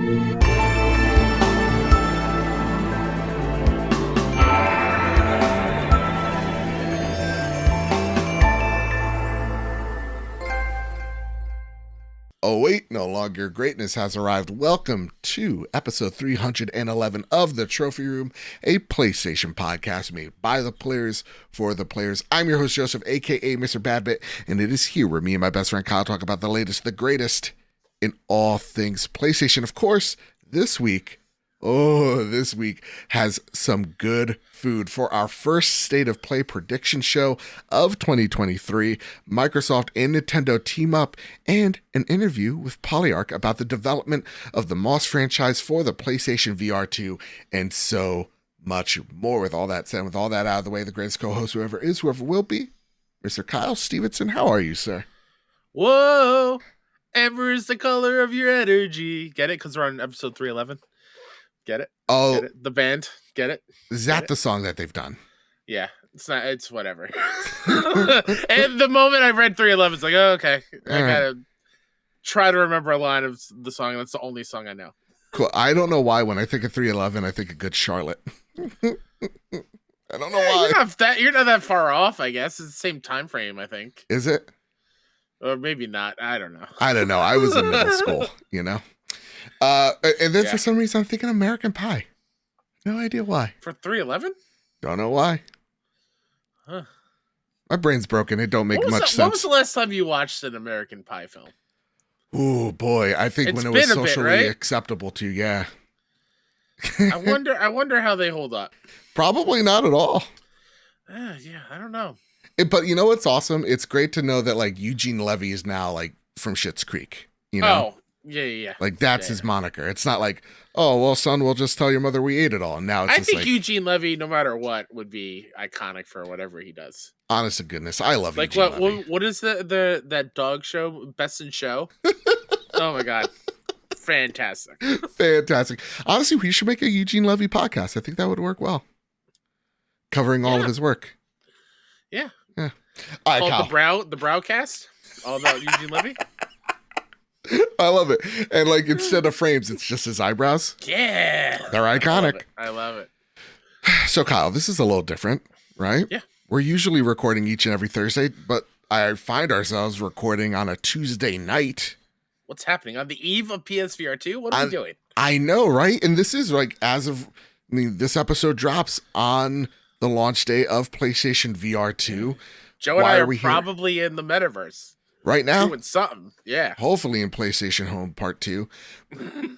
Oh wait, no longer greatness has arrived. Welcome to episode 311 of The Trophy Room, a PlayStation podcast made by the players for the players. I'm your host, Joseph, aka Mr. Badbit, and it is here where me and my best friend Kyle talk about the latest, the greatest in all things PlayStation. Of course, this week has some good food. For our first State of Play prediction show of 2023, Microsoft and Nintendo team up, and an interview with Polyarc about the development of the Moss franchise for the PlayStation VR2, and so much more. With all that said, with all that out of the way, the greatest co-host, whoever is, whoever will be, Mr. Kyle Stevenson. How are you, sir? Whoa! Ever is the color of your energy. Get it? Because we're on episode 311. Get it? Oh, Get it? The band. Get it? Is that the song that they've done? Yeah. It's not. It's whatever. And the moment I read 311, it's like, oh, okay. I gotta try to remember a line of the song. That's the only song I know. Cool. I don't know why when I think of 311, I think of Good Charlotte. I don't know why. You're not that far off, I guess. It's the same time frame, I think. Is it? Or maybe not. I don't know. I was in middle school, you know? And then for some reason, I'm thinking American Pie. No idea why. For 311? Don't know why. Huh. My brain's broken. It don't make much sense. When was the last time you watched an American Pie film? Oh boy, I think when it was socially acceptable to, yeah. I wonder how they hold up. Probably not at all. Yeah, I don't know. But you know what's awesome? It's great to know that like Eugene Levy is now like from Schitt's Creek. You know? Oh, yeah. Like that's his moniker. It's not like, oh well, son, we'll just tell your mother we ate it all. And now it's I just think like, Eugene Levy, no matter what, would be iconic for whatever he does. Honest to goodness, I love like Eugene Levy. What is that dog show? Best in Show. Oh my god, fantastic! Honestly, we should make a Eugene Levy podcast. I think that would work well, covering all of his work. Yeah. All right, called the Browcast, all about Eugene Levy. I love it. And like instead of frames, it's just his eyebrows. Yeah. They're iconic. I love it. So Kyle, this is a little different, right? Yeah. We're usually recording each and every Thursday, but I find ourselves recording on a Tuesday night. What's happening? On the eve of PSVR2? What are we doing? I know, right? And this is like this episode drops on the launch day of PlayStation VR2. Joe and I are probably in the metaverse. Right now? Doing something, yeah. Hopefully in PlayStation Home Part 2.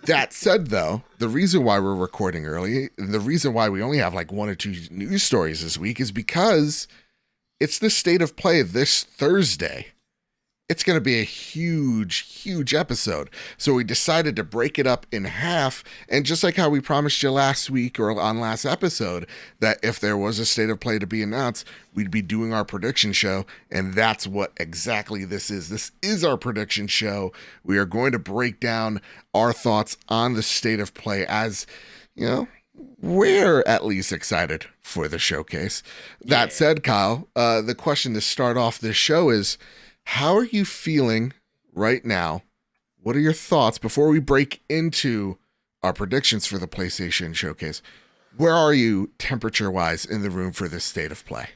That said, though, the reason why we're recording early, the reason why we only have like one or two news stories this week is because it's the State of Play this Thursday. It's going to be a huge episode. So we decided to break it up in half. And just like how we promised you last week or on last episode, that if there was a State of Play to be announced, we'd be doing our prediction show. And that's what exactly this is. This is our prediction show. We are going to break down our thoughts on the State of Play as, you know, we're at least excited for the showcase. That said, Kyle, the question to start off this show is, how are you feeling right now? What are your thoughts before we break into our predictions for the PlayStation Showcase? Where are you temperature-wise in the room for this State of Play?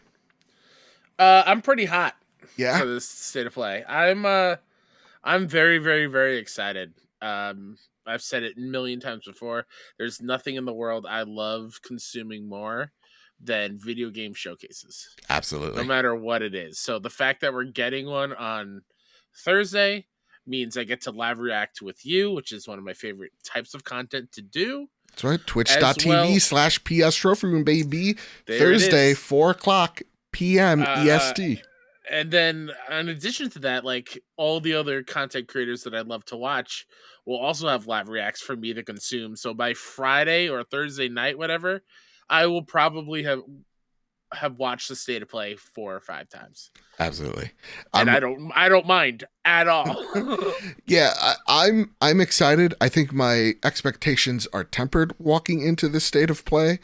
I'm pretty hot. Yeah? For this State of Play. I'm very, very, very excited. I've said it a million times before. There's nothing in the world I love consuming more than video game showcases. Absolutely. No matter what it is. So the fact that we're getting one on Thursday means I get to live react with you, which is one of my favorite types of content to do. That's right. Twitch.tv/PS Trophy Room, baby. There Thursday, 4:00 p.m. EST. And then in addition to that, like all the other content creators that I love to watch will also have live reacts for me to consume. So by Friday or Thursday night, whatever, I will probably have watched the State of Play 4 or 5 times. Absolutely. And I don't mind at all. Yeah, I'm excited. I think my expectations are tempered walking into the State of Play.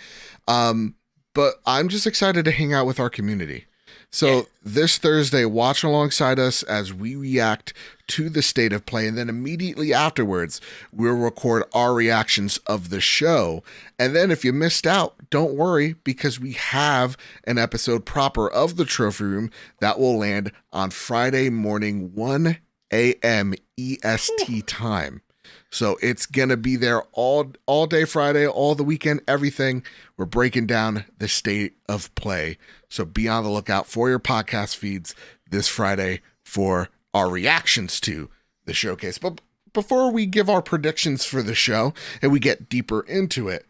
But I'm just excited to hang out with our community. Yeah. So this Thursday, watch alongside us as we react to the state of play. And then immediately afterwards, we'll record our reactions of the show. And then if you missed out, don't worry, because we have an episode proper of the Trophy Room that will land on Friday morning, 1 a.m. EST time. So it's going to be there all day Friday, all the weekend, everything. We're breaking down the state of play. So be on the lookout for your podcast feeds this Friday for our reactions to the showcase. But before we give our predictions for the show and we get deeper into it,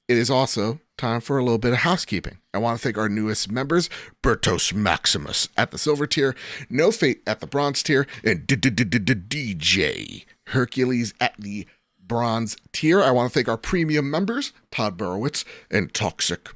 it is also time for a little bit of housekeeping. I want to thank our newest members, Bertos Maximus at the silver tier, No Fate at the bronze tier, and DJ Hercules at the bronze tier. I want to thank our premium members, Todd Burowitz and Toxic.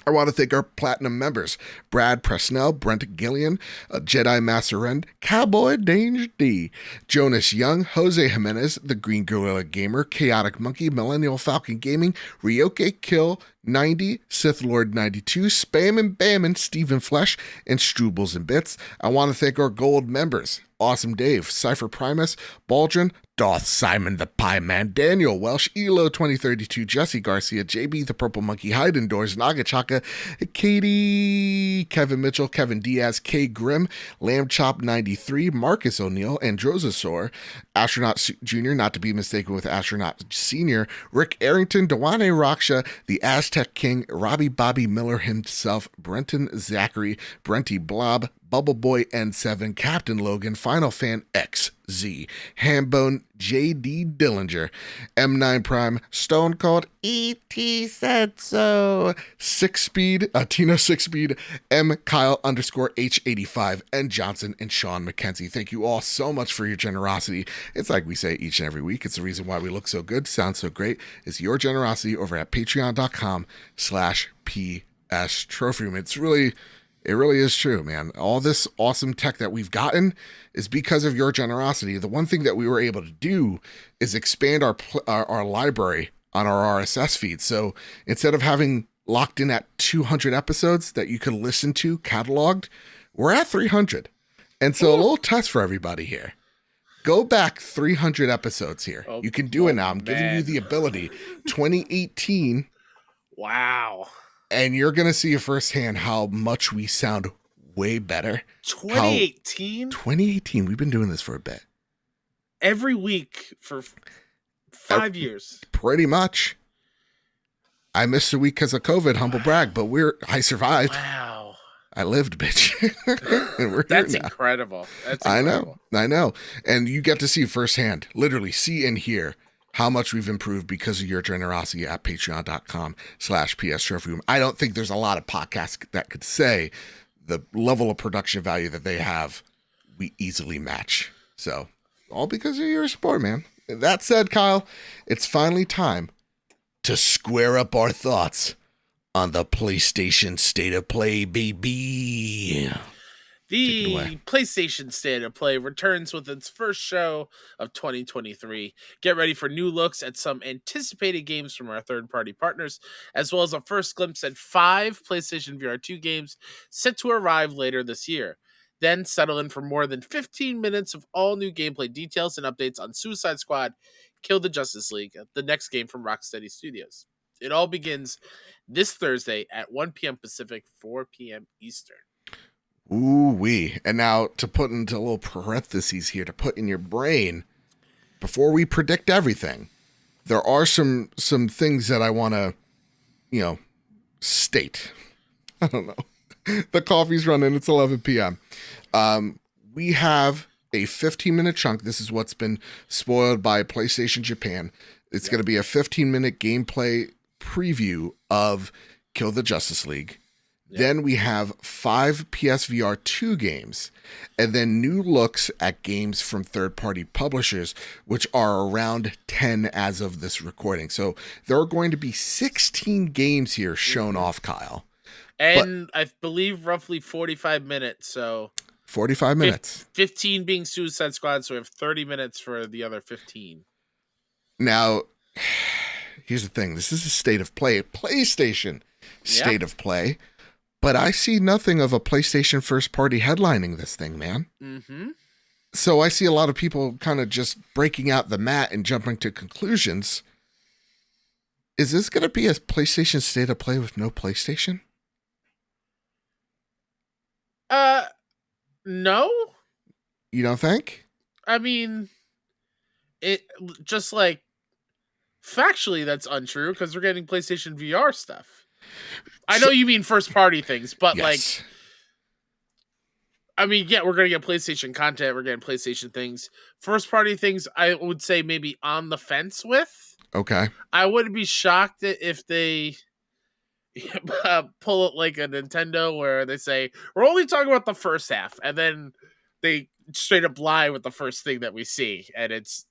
I want to thank our platinum members, Brad Presnell, Brent Gillian, Jedi Masterend, Cowboy Dange D, Jonas Young, Jose Jimenez, The Green Gorilla Gamer, Chaotic Monkey, Millennial Falcon Gaming, Ryoke Kill 90, Sith Lord 92, Spam and Bam, Stephen Flesh, and Strubles and Bits. I want to thank our gold members, Awesome Dave, Cypher Primus, Baldrin, Doth Simon the Pie Man, Daniel Welsh, Elo 2032, Jesse Garcia, JB the Purple Monkey, Hide Indoors, Nagachaka, Katie, Kevin Mitchell, Kevin Diaz, K Grimm, Lamb Chop 93, Marcus O'Neill, Androsasaur, Astronaut Jr., not to be mistaken with Astronaut Senior, Rick Arrington, Dewane Raksha, the Aztec King, Robbie Bobby Miller himself, Brenton Zachary, Brenty Blob, Bubble Boy N7, Captain Logan, Final Fan XZ, Hambone, JD Dillinger, M9 Prime, Stone Cold, ET said so, Six Speed, Tino Six Speed, M Kyle underscore H85, and Johnson and Sean McKenzie. Thank you all so much for your generosity. It's like we say each and every week. It's the reason why we look so good, sound so great. It's your generosity over at patreon.com/PS Trophy Room. It really is true, man. All this awesome tech that we've gotten is because of your generosity. The one thing that we were able to do is expand our library on our RSS feed. So instead of having locked in at 200 episodes that you could listen to cataloged, we're at 300. And so a little test for everybody here. Go back 300 episodes here. You can do it now. I'm giving you the ability. 2018. Wow. And you're going to see firsthand how much we sound way better. 2018? 2018. We've been doing this for a bit. Every week for 5 years. Pretty much. I missed a week because of COVID, humble brag, but I survived. Wow. I lived, bitch. And we're That's here now. incredible. That's incredible. I know. And you get to see firsthand, literally see and hear how much we've improved because of your generosity at patreon.com/PS Trophy Room. I don't think there's a lot of podcasts that could say the level of production value that they have, we easily match. So, all because of your support, man. That said, Kyle, it's finally time to square up our thoughts on the PlayStation State of Play, baby. The PlayStation State of Play returns with its first show of 2023. Get ready for new looks at some anticipated games from our third-party partners, as well as a first glimpse at 5 PlayStation VR2 games set to arrive later this year. Then settle in for more than 15 minutes of all new gameplay details and updates on Suicide Squad, Kill the Justice League, the next game from Rocksteady Studios. It all begins this Thursday at 1 p.m. Pacific, 4 p.m. Eastern. Ooh-wee. And now to put into a little parentheses here, to put in your brain, before we predict everything, there are some things that I want to, state. I don't know. The coffee's running. It's 11 p.m. We have a 15-minute chunk. This is what's been spoiled by PlayStation Japan. It's going to be a 15-minute gameplay preview of Kill the Justice League. Then we have 5 PSVR2 games, and then new looks at games from third-party publishers, which are around 10 as of this recording. So there are going to be 16 games here shown off, Kyle. And I believe roughly 45 minutes, so... 45 minutes. 15 being Suicide Squad, so we have 30 minutes for the other 15. Now, here's the thing. This is a state of play, PlayStation state of play. But I see nothing of a PlayStation first party headlining this thing, man. Mm-hmm. So I see a lot of people kind of just breaking out the mat and jumping to conclusions. Is this going to be a PlayStation State of Play with no PlayStation? No. You don't think? I mean, it just like factually that's untrue because we're getting PlayStation VR stuff. I know you mean first party things, but yes. I mean, yeah, we're gonna get PlayStation content. We're getting PlayStation things. First party things, I would say maybe on the fence with. Okay. I wouldn't be shocked if they pull it like a Nintendo where they say we're only talking about the first half, and then they straight up lie with the first thing that we see, and it's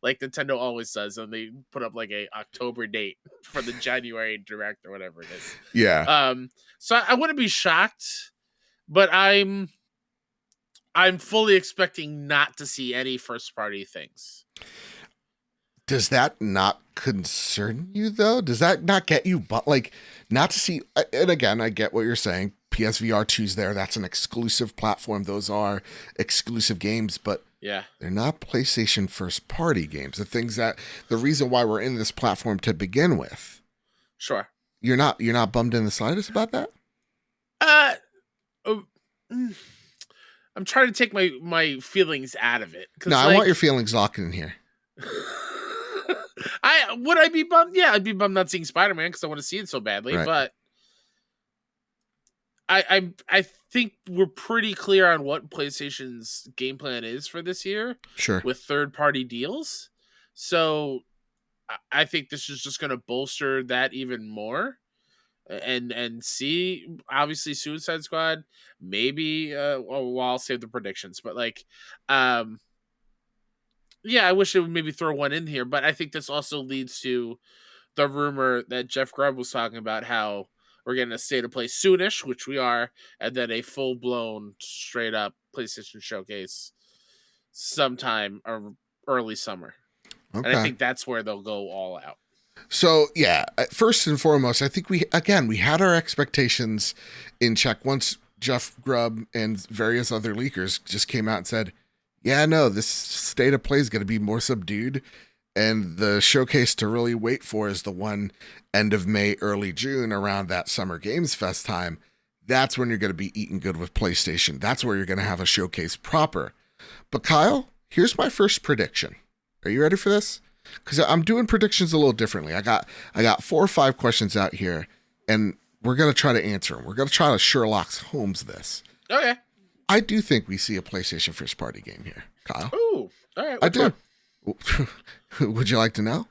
like Nintendo always does, and they put up like a October date for the January direct or whatever it is. Yeah. So I wouldn't be shocked, but I'm fully expecting not to see any first party things. Does that not concern you though? Does that not get you but like not to see, and again, I get what you're saying. PSVR2's there. That's an exclusive platform. Those are exclusive games, but yeah, they're not PlayStation first party games. The reason why we're in this platform to begin with. Sure. You're not bummed in the slightest about that? I'm trying to take my feelings out of it. No, I want your feelings locked in here. Would I be bummed? Yeah, I'd be bummed not seeing Spider-Man because I want to see it so badly. Right. But I think we're pretty clear on what PlayStation's game plan is for this year. Sure. With third-party deals. So I think this is just going to bolster that even more. And see, obviously, Suicide Squad, maybe, well, I'll save the predictions. But, yeah, I wish it would maybe throw one in here. But I think this also leads to the rumor that Jeff Grubb was talking about, how we're getting a State of Play soonish, which we are, and then a full-blown, straight-up PlayStation showcase sometime early summer. Okay. And I think that's where they'll go all out. So, yeah, first and foremost, I think we had our expectations in check once Jeff Grubb and various other leakers just came out and said, yeah, no, this State of Play is going to be more subdued. And the showcase to really wait for is the one end of May, early June, around that Summer Games Fest time. That's when you're going to be eating good with PlayStation. That's where you're going to have a showcase proper. But Kyle, here's my first prediction. Are you ready for this? Because I'm doing predictions a little differently. I got 4 or 5 questions out here, and we're going to try to answer them. We're going to try to Sherlock Holmes this. Okay. I do think we see a PlayStation first party game here, Kyle. Ooh, all right. I do. Would you like to know?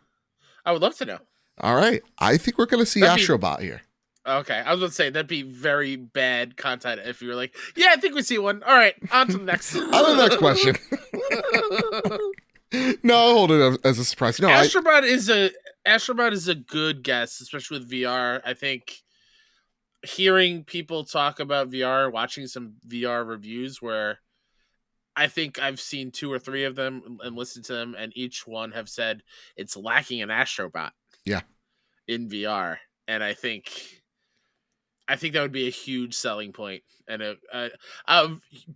I would love to know. All right. I think we're going to see Astrobot here. Okay. I was going to say, that'd be very bad content if you were like, yeah, I think we see one. All right. On to the next. On to the next question. No, I'll hold it as a surprise. No, Astrobot is a good guess, especially with VR. I think hearing people talk about VR, watching some VR reviews where I think I've seen 2 or 3 of them and listened to them, and each one have said it's lacking an Astrobot. Yeah. In VR. And I think that would be a huge selling point and a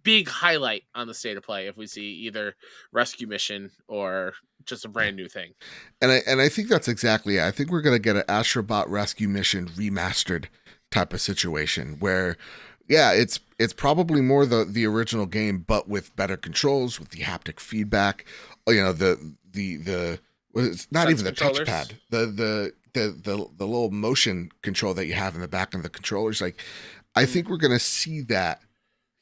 big highlight on the State of Play if we see either Rescue Mission or just a brand new thing. And I think that's exactly it. I think we're going to get an Astrobot Rescue Mission remastered type of situation where, yeah, it's probably more the original game, but with better controls, with the haptic feedback. You know, it's not even the touchpad. The little motion control that you have in the back of the controllers. Like, I think we're going to see that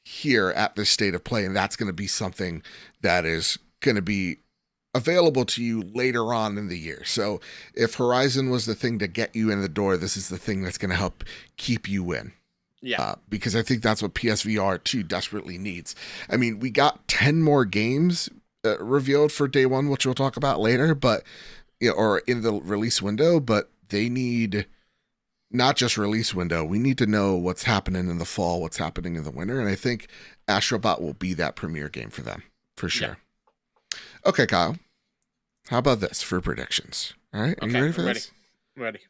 here at the State of Play, and that's going to be something that is going to be available to you later on in the year. So if Horizon was the thing to get you in the door, this is the thing that's going to help keep you in. Yeah. Because I think that's what PSVR2 desperately needs. I mean, we got 10 more games revealed for day one, which we'll talk about later, but or in the release window, but they need not just release window. We need to know what's happening in the fall, what's happening in the winter. And I think Astrobot will be that premier game for them, for sure. Yeah. Okay, Kyle. How about this for predictions? All right. Are you ready for this? Ready.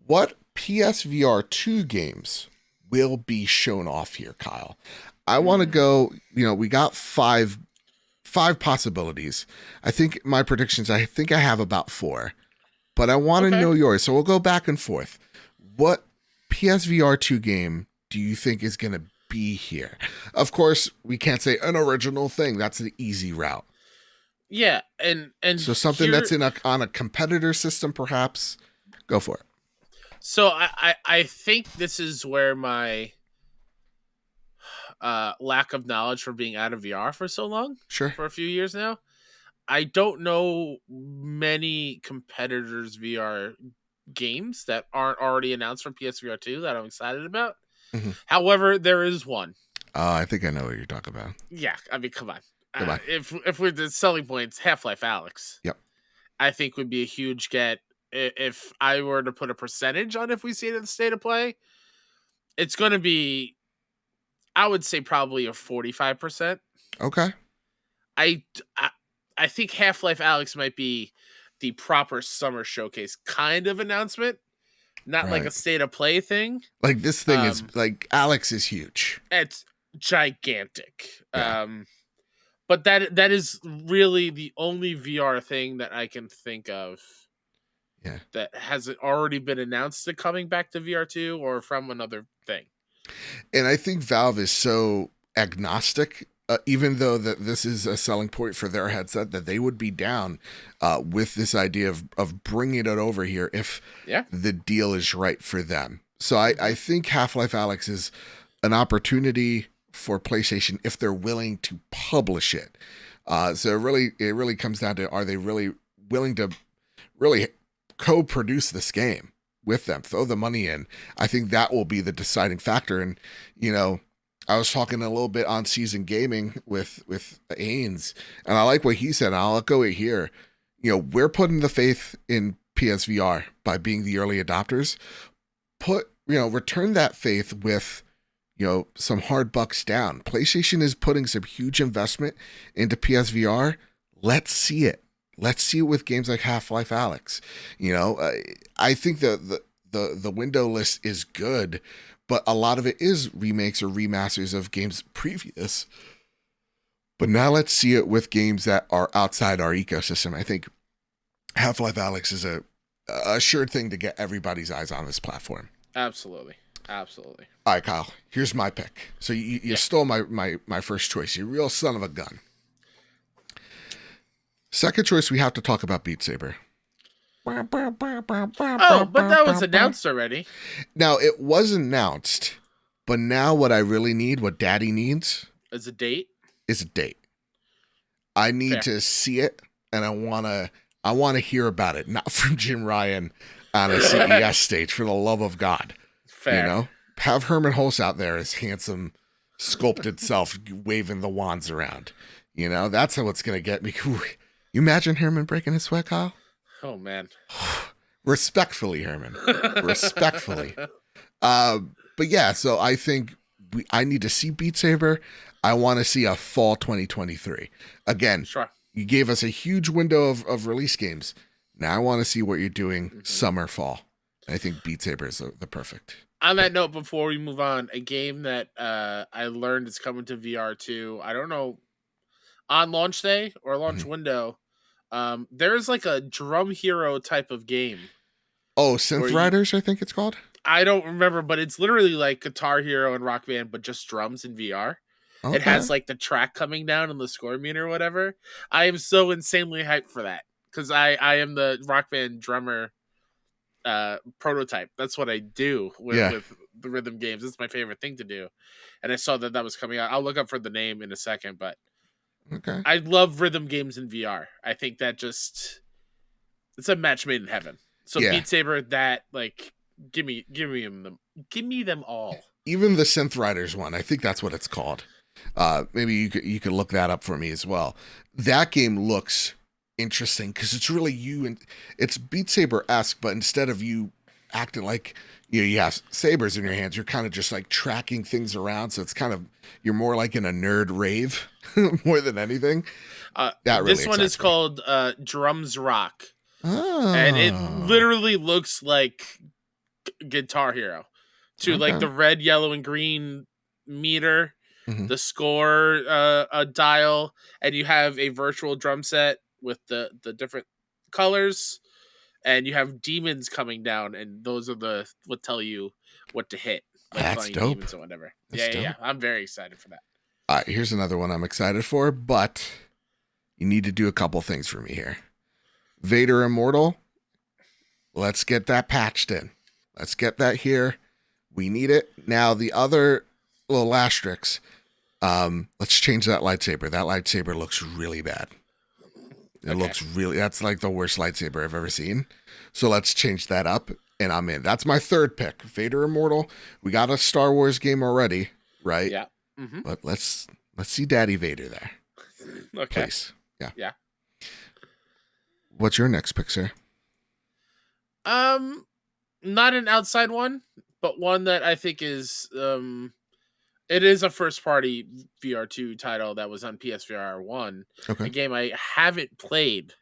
What PSVR2 games will be shown off here, Kyle. I want to Mm, go, we got five possibilities. I think my predictions, I think I have about four, but I want to okay. know yours. So we'll go back and forth. What PSVR2 game do you think is going to be here? Of course, we can't say an original thing. That's the easy route. Yeah, and So something here, that's on a competitor system, perhaps. Go for it. so I think this is where my lack of knowledge for being out of VR for so long, Sure. for a few years now. I don't know many competitors VR games that aren't already announced for PSVR2 that I'm excited about. Mm-hmm. However, there is one. I think I know what you're talking about. Yeah, I mean, come on. Goodbye. If we're the selling points, Half-Life Alex, Yep. I think would be a huge get. If I were to put a percentage on if we see it in the state of play, it's going to be, I would say, probably a 45%. Okay. I, I, I think Half-Life Alex might be the proper summer showcase kind of announcement, not like a Right. state of play thing. Like this thing is Um, like Alex is huge. it's gigantic. Yeah. But that is really the only VR thing that I can think of Yeah. that hasn't already been announced to coming back to VR2 or from another thing. And I think Valve is so agnostic, even though that this is a selling point for their headset, that they would be down with this idea of bringing it over here if Yeah. the deal is right for them. So I think Half-Life Alex is an opportunity for PlayStation if they're willing to publish it. So it really comes down to, are they really willing to really co-produce this game with them, throw the money in? I think that will be the deciding factor. And I was talking a little bit on Season Gaming with Ains, and I like what he said, and I'll echo it here. We're putting the faith in PSVR by being the early adopters. Return that faith with some hard bucks down. PlayStation is putting some huge investment into PSVR. Let's see it. Let's see it with games like Half-Life Alex. I think the window list is good, but a lot of it is remakes or remasters of games previous. But now let's see it with games that are outside our ecosystem. I think Half-Life Alex is a sure thing to get everybody's eyes on this platform. Absolutely. Absolutely. All right, Kyle, here's my pick. So you stole my first choice. You real son of a gun. Second choice, we have to talk about Beat Saber. Oh, but that was announced already. Now, it was announced, but now what I really need, what Daddy needs, As a date. is a date. I need Fair. to see it, and I want to hear about it, not from Jim Ryan on a CES stage, for the love of God. Fair. Have Herman Hulse out there, his handsome, sculpted self, waving the wands around. That's how it's going to get me. You imagine Herman breaking his sweat, Kyle? Oh, man. Respectfully, Herman. Respectfully. But yeah, so I think I need to see Beat Saber. I want to see a fall 2023. Again, Sure. you gave us a huge window of release games. Now I want to see what you're doing summer, fall. I think Beat Saber is the perfect. On that note, before we move on, a game that I learned is coming to VR2. I don't know, on launch day or launch window. There's like a Drum Hero type of game. Oh, Synth Riders, I think it's called. I don't remember, but it's literally like Guitar Hero and Rock Band, but just drums in VR. Okay. It has like the track coming down on the score meter or whatever. I am so insanely hyped for that because I am the Rock Band drummer prototype. That's what I do with the rhythm games. It's my favorite thing to do. And I saw that was coming out. I'll look up for the name in a second, but okay. I love rhythm games in VR. I think that it's a match made in heaven. So Beat Saber, that like give me them all. Even the Synth Riders one, I think that's what it's called. Maybe you could look that up for me as well. That game looks interesting because it's really you, and it's Beat Saber-esque, but instead of you acting like you have sabers in your hands, you're kind of just like tracking things around. So it's kind of, you're more like in a nerd rave more than anything. This one is called Drums Rock. Oh. And it literally looks like Guitar Hero. to like Okay. the red, yellow, and green meter, Mhm. the score a dial, and you have a virtual drum set with the different colors, and you have demons coming down, and those are the what tell you what to hit, like That's flying dope. demons or whatever. That's Yeah. dope. I'm very excited for that. All right, here's another one I'm excited for, but you need to do a couple things for me here. Vader Immortal, let's get that patched in. Let's get that here. We need it. Now, the other little asterisks, let's change that lightsaber. That lightsaber looks really bad. It looks really, that's like the worst lightsaber I've ever seen. So let's change that up, and I'm in. That's my third pick. Vader Immortal. We got a Star Wars game already, right? Yeah. Mm-hmm. But let's see Daddy Vader there. Okay. Please. Yeah. Yeah. What's your next pick, sir? Not an outside one, but one that I think is it is a first party VR2 title that was on PSVR1. Okay. A game I haven't played.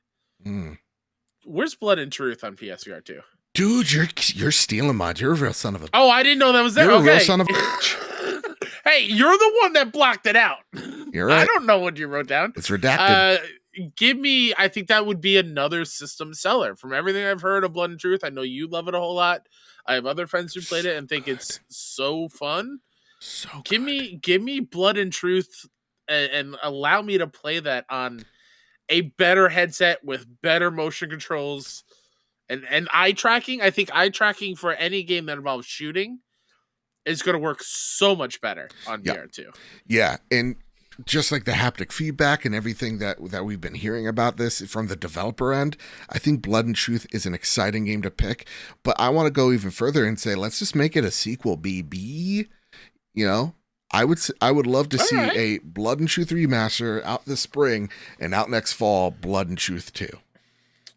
Where's Blood and Truth on PSVR2? Dude, you're stealing mine. You're a real son of a. Oh, I didn't know that was there. You're a okay. real son of a bitch. Hey, you're the one that blocked it out. You're right. I don't know what you wrote down. It's redacted. Give me. I think that would be another system seller. From everything I've heard of Blood and Truth, I know you love it a whole lot. I have other friends who played it and think it's so fun. So give me Blood and Truth, and allow me to play that on a better headset with better motion controls and eye tracking. I think eye tracking for any game that involves shooting is going to work so much better on VR2. Yeah, and just like the haptic feedback and everything that we've been hearing about this from the developer end, I think Blood and Truth is an exciting game to pick. But I want to go even further and say, let's just make it a sequel, BB. You know, I would love to see a Blood and Truth remaster out this spring and out next fall, Blood and Truth 2.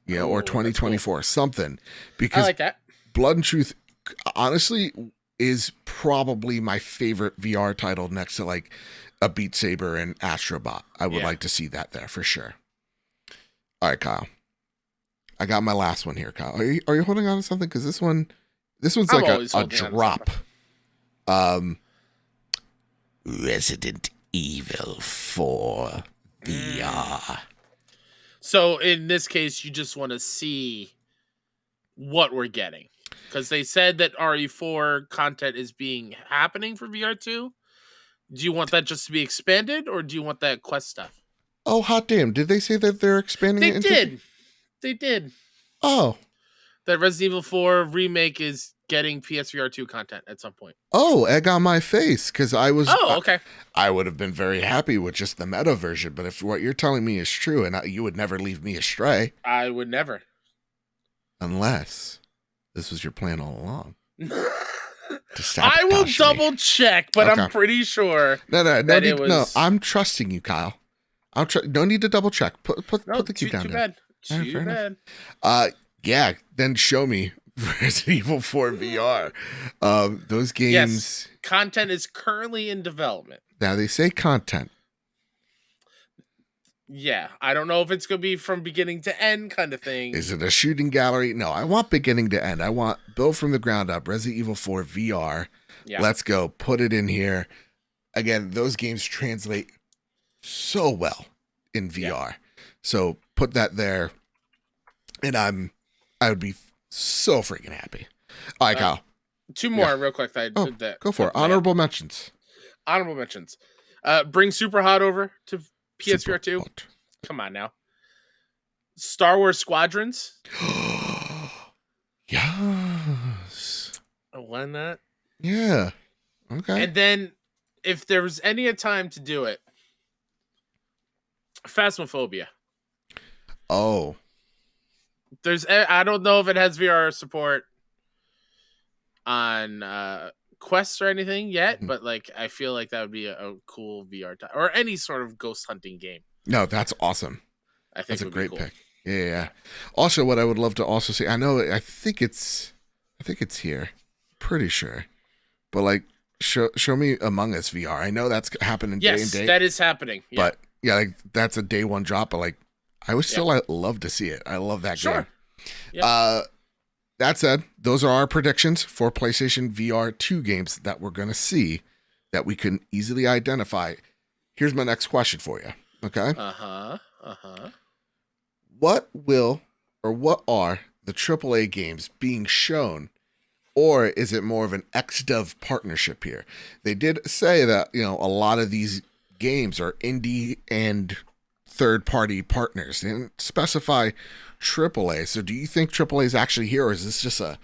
You know, or 2024, cool. Something. Because I like that. Blood and Truth, honestly, is probably my favorite VR title next to like a Beat Saber and Astrobot. I would like to see that there for sure. All right, Kyle. I got my last one here, Kyle. Are you holding on to something? Because this one's like a drop. Resident Evil 4 VR. So in this case, you just want to see what we're getting. Because they said that RE4 content is happening for VR2. Do you want that just to be expanded, or do you want that quest stuff? Oh, hot damn. Did they say that they're expanding it? They did. Oh. That Resident Evil 4 remake is getting PSVR2 content at some point. Oh, egg on my face, because I was... Oh, okay. I would have been very happy with just the meta version, but if what you're telling me is true, and you would never leave me astray... I would never. Unless this was your plan all along. I will double check, but okay. I'm pretty sure. No, I'm trusting you, Kyle. No need to double check. Put the cue down. Too bad. Yeah. Then show me Resident Evil 4 VR. Those games. Yes, content is currently in development. Now they say content. Yeah, I don't know if it's going to be from beginning to end kind of thing. Is it a shooting gallery? No, I want beginning to end. I want build from the ground up, Resident Evil 4 VR. Yeah. Let's go. Put it in here. Again, those games translate so well in VR. Yeah. So put that there. And I would be so freaking happy. All right, Kyle. Two more real quick. Go for it. Honorable mentions. Bring Super Hot over to PSVR2. Come on now. Star Wars Squadrons. Yes. Why not? Yeah. Okay. And then, if there was any time to do it, Phasmophobia. Oh. I don't know if it has VR support on Quest or anything yet, but like I feel like that would be a cool VR time, or any sort of ghost hunting game. No, that's awesome. I think that's a great pick. Yeah. Also, what I would love to also see, I think it's here, pretty sure, but like show me Among Us VR. I know that's happening day and day. Yes, that is happening. Yeah. But yeah, like that's a day one drop. But like I would still love to see it. I love that game. Yep. that said, those are our predictions for PlayStation VR2 games that we're going to see that we can easily identify. Here's my next question for you. Okay. What are the AAA games being shown, or is it more of an XDev partnership here? They did say that, a lot of these games are indie and third-party partners. They didn't specify AAA. So do you think AAA is actually here, or is this just a,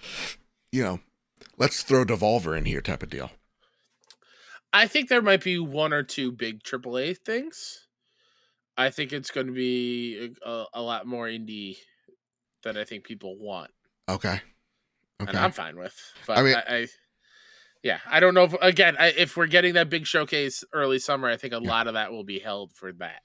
let's throw Devolver in here type of deal? I think there might be one or two big AAA things. I think it's going to be a lot more indie than I think people want. Okay. And I'm fine with. But I don't know if we're getting that big showcase early summer, I think a lot of that will be held for that.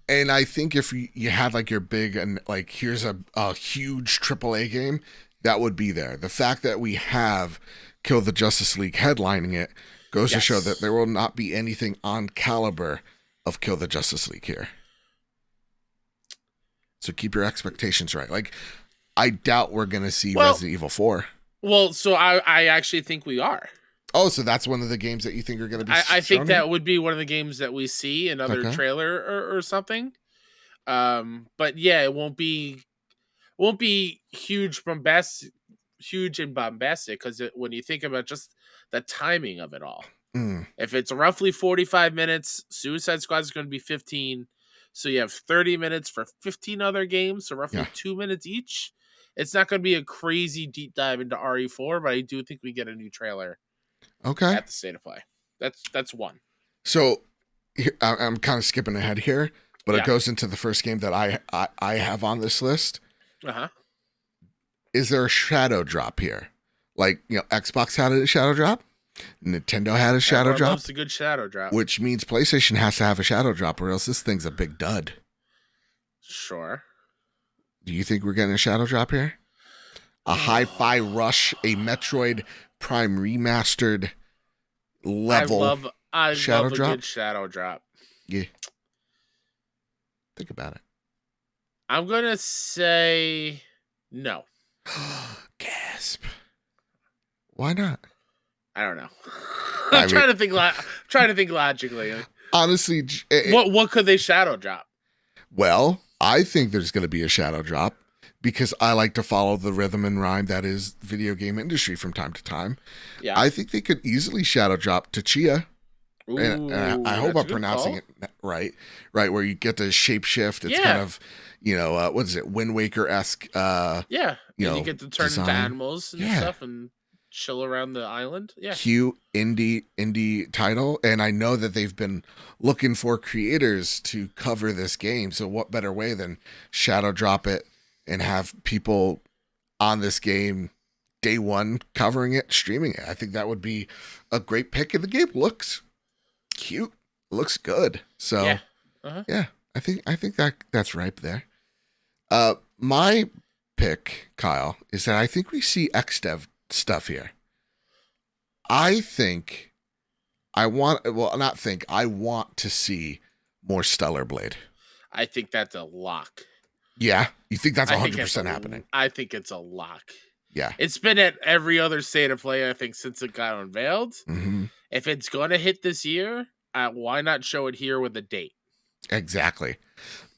And I think if you had like your big and like here's a huge AAA game, that would be there. The fact that we have Kill the Justice League headlining it goes to show that there will not be anything on caliber of Kill the Justice League here. So keep your expectations right. Like, I doubt we're going to see Resident Evil 4. Well, so I actually think we are. Oh, so that's one of the games that you think are going to be I think that would be one of the games that we see, another trailer or something. But yeah, it won't be huge and bombastic because when you think about just the timing of it all, if it's roughly 45 minutes, Suicide Squad is going to be 15. So you have 30 minutes for 15 other games, so roughly 2 minutes each. It's not going to be a crazy deep dive into RE4, but I do think we get a new trailer. Okay. At the State of Play. That's one. So I'm kind of skipping ahead here, but it goes into the first game that I have on this list. Is there a shadow drop here? Like, Xbox had a shadow drop, Nintendo had a shadow drop. Loves a good shadow drop. Which means PlayStation has to have a shadow drop, or else this thing's a big dud. Sure. Do you think we're getting a shadow drop here? A Hi-Fi Rush, a Metroid Prime remastered level shadow drop? A good shadow drop. Yeah. Think about it. I'm going to say no. Gasp. Why not? I don't know. I'm trying to think logically. Honestly, what could they shadow drop? Well, I think there's going to be a shadow drop because I like to follow the rhythm and rhyme that is video game industry from time to time. Yeah. I think they could easily shadow drop to Chia. Ooh, and I hope I'm pronouncing it right. Right, where you get the shapeshift. It's kind of, what is it, Wind Waker-esque. You get to turn into animals and stuff and chill around the island. Yeah. Cute indie title. And I know that they've been looking for creators to cover this game. So what better way than shadow drop it and have people on this game day one covering it, streaming it. I think that would be a great pick. And the game looks cute. Looks good. So I think that's ripe there. My pick, Kyle, is that I think we see XDev stuff here. I want to see more Stellar Blade. I think that's a lock. Yeah? You think that's 100% happening? I think it's a lock. Yeah. It's been at every other State of Play, I think, since it got unveiled. Mm-hmm. If it's going to hit this year, why not show it here with a date? Exactly.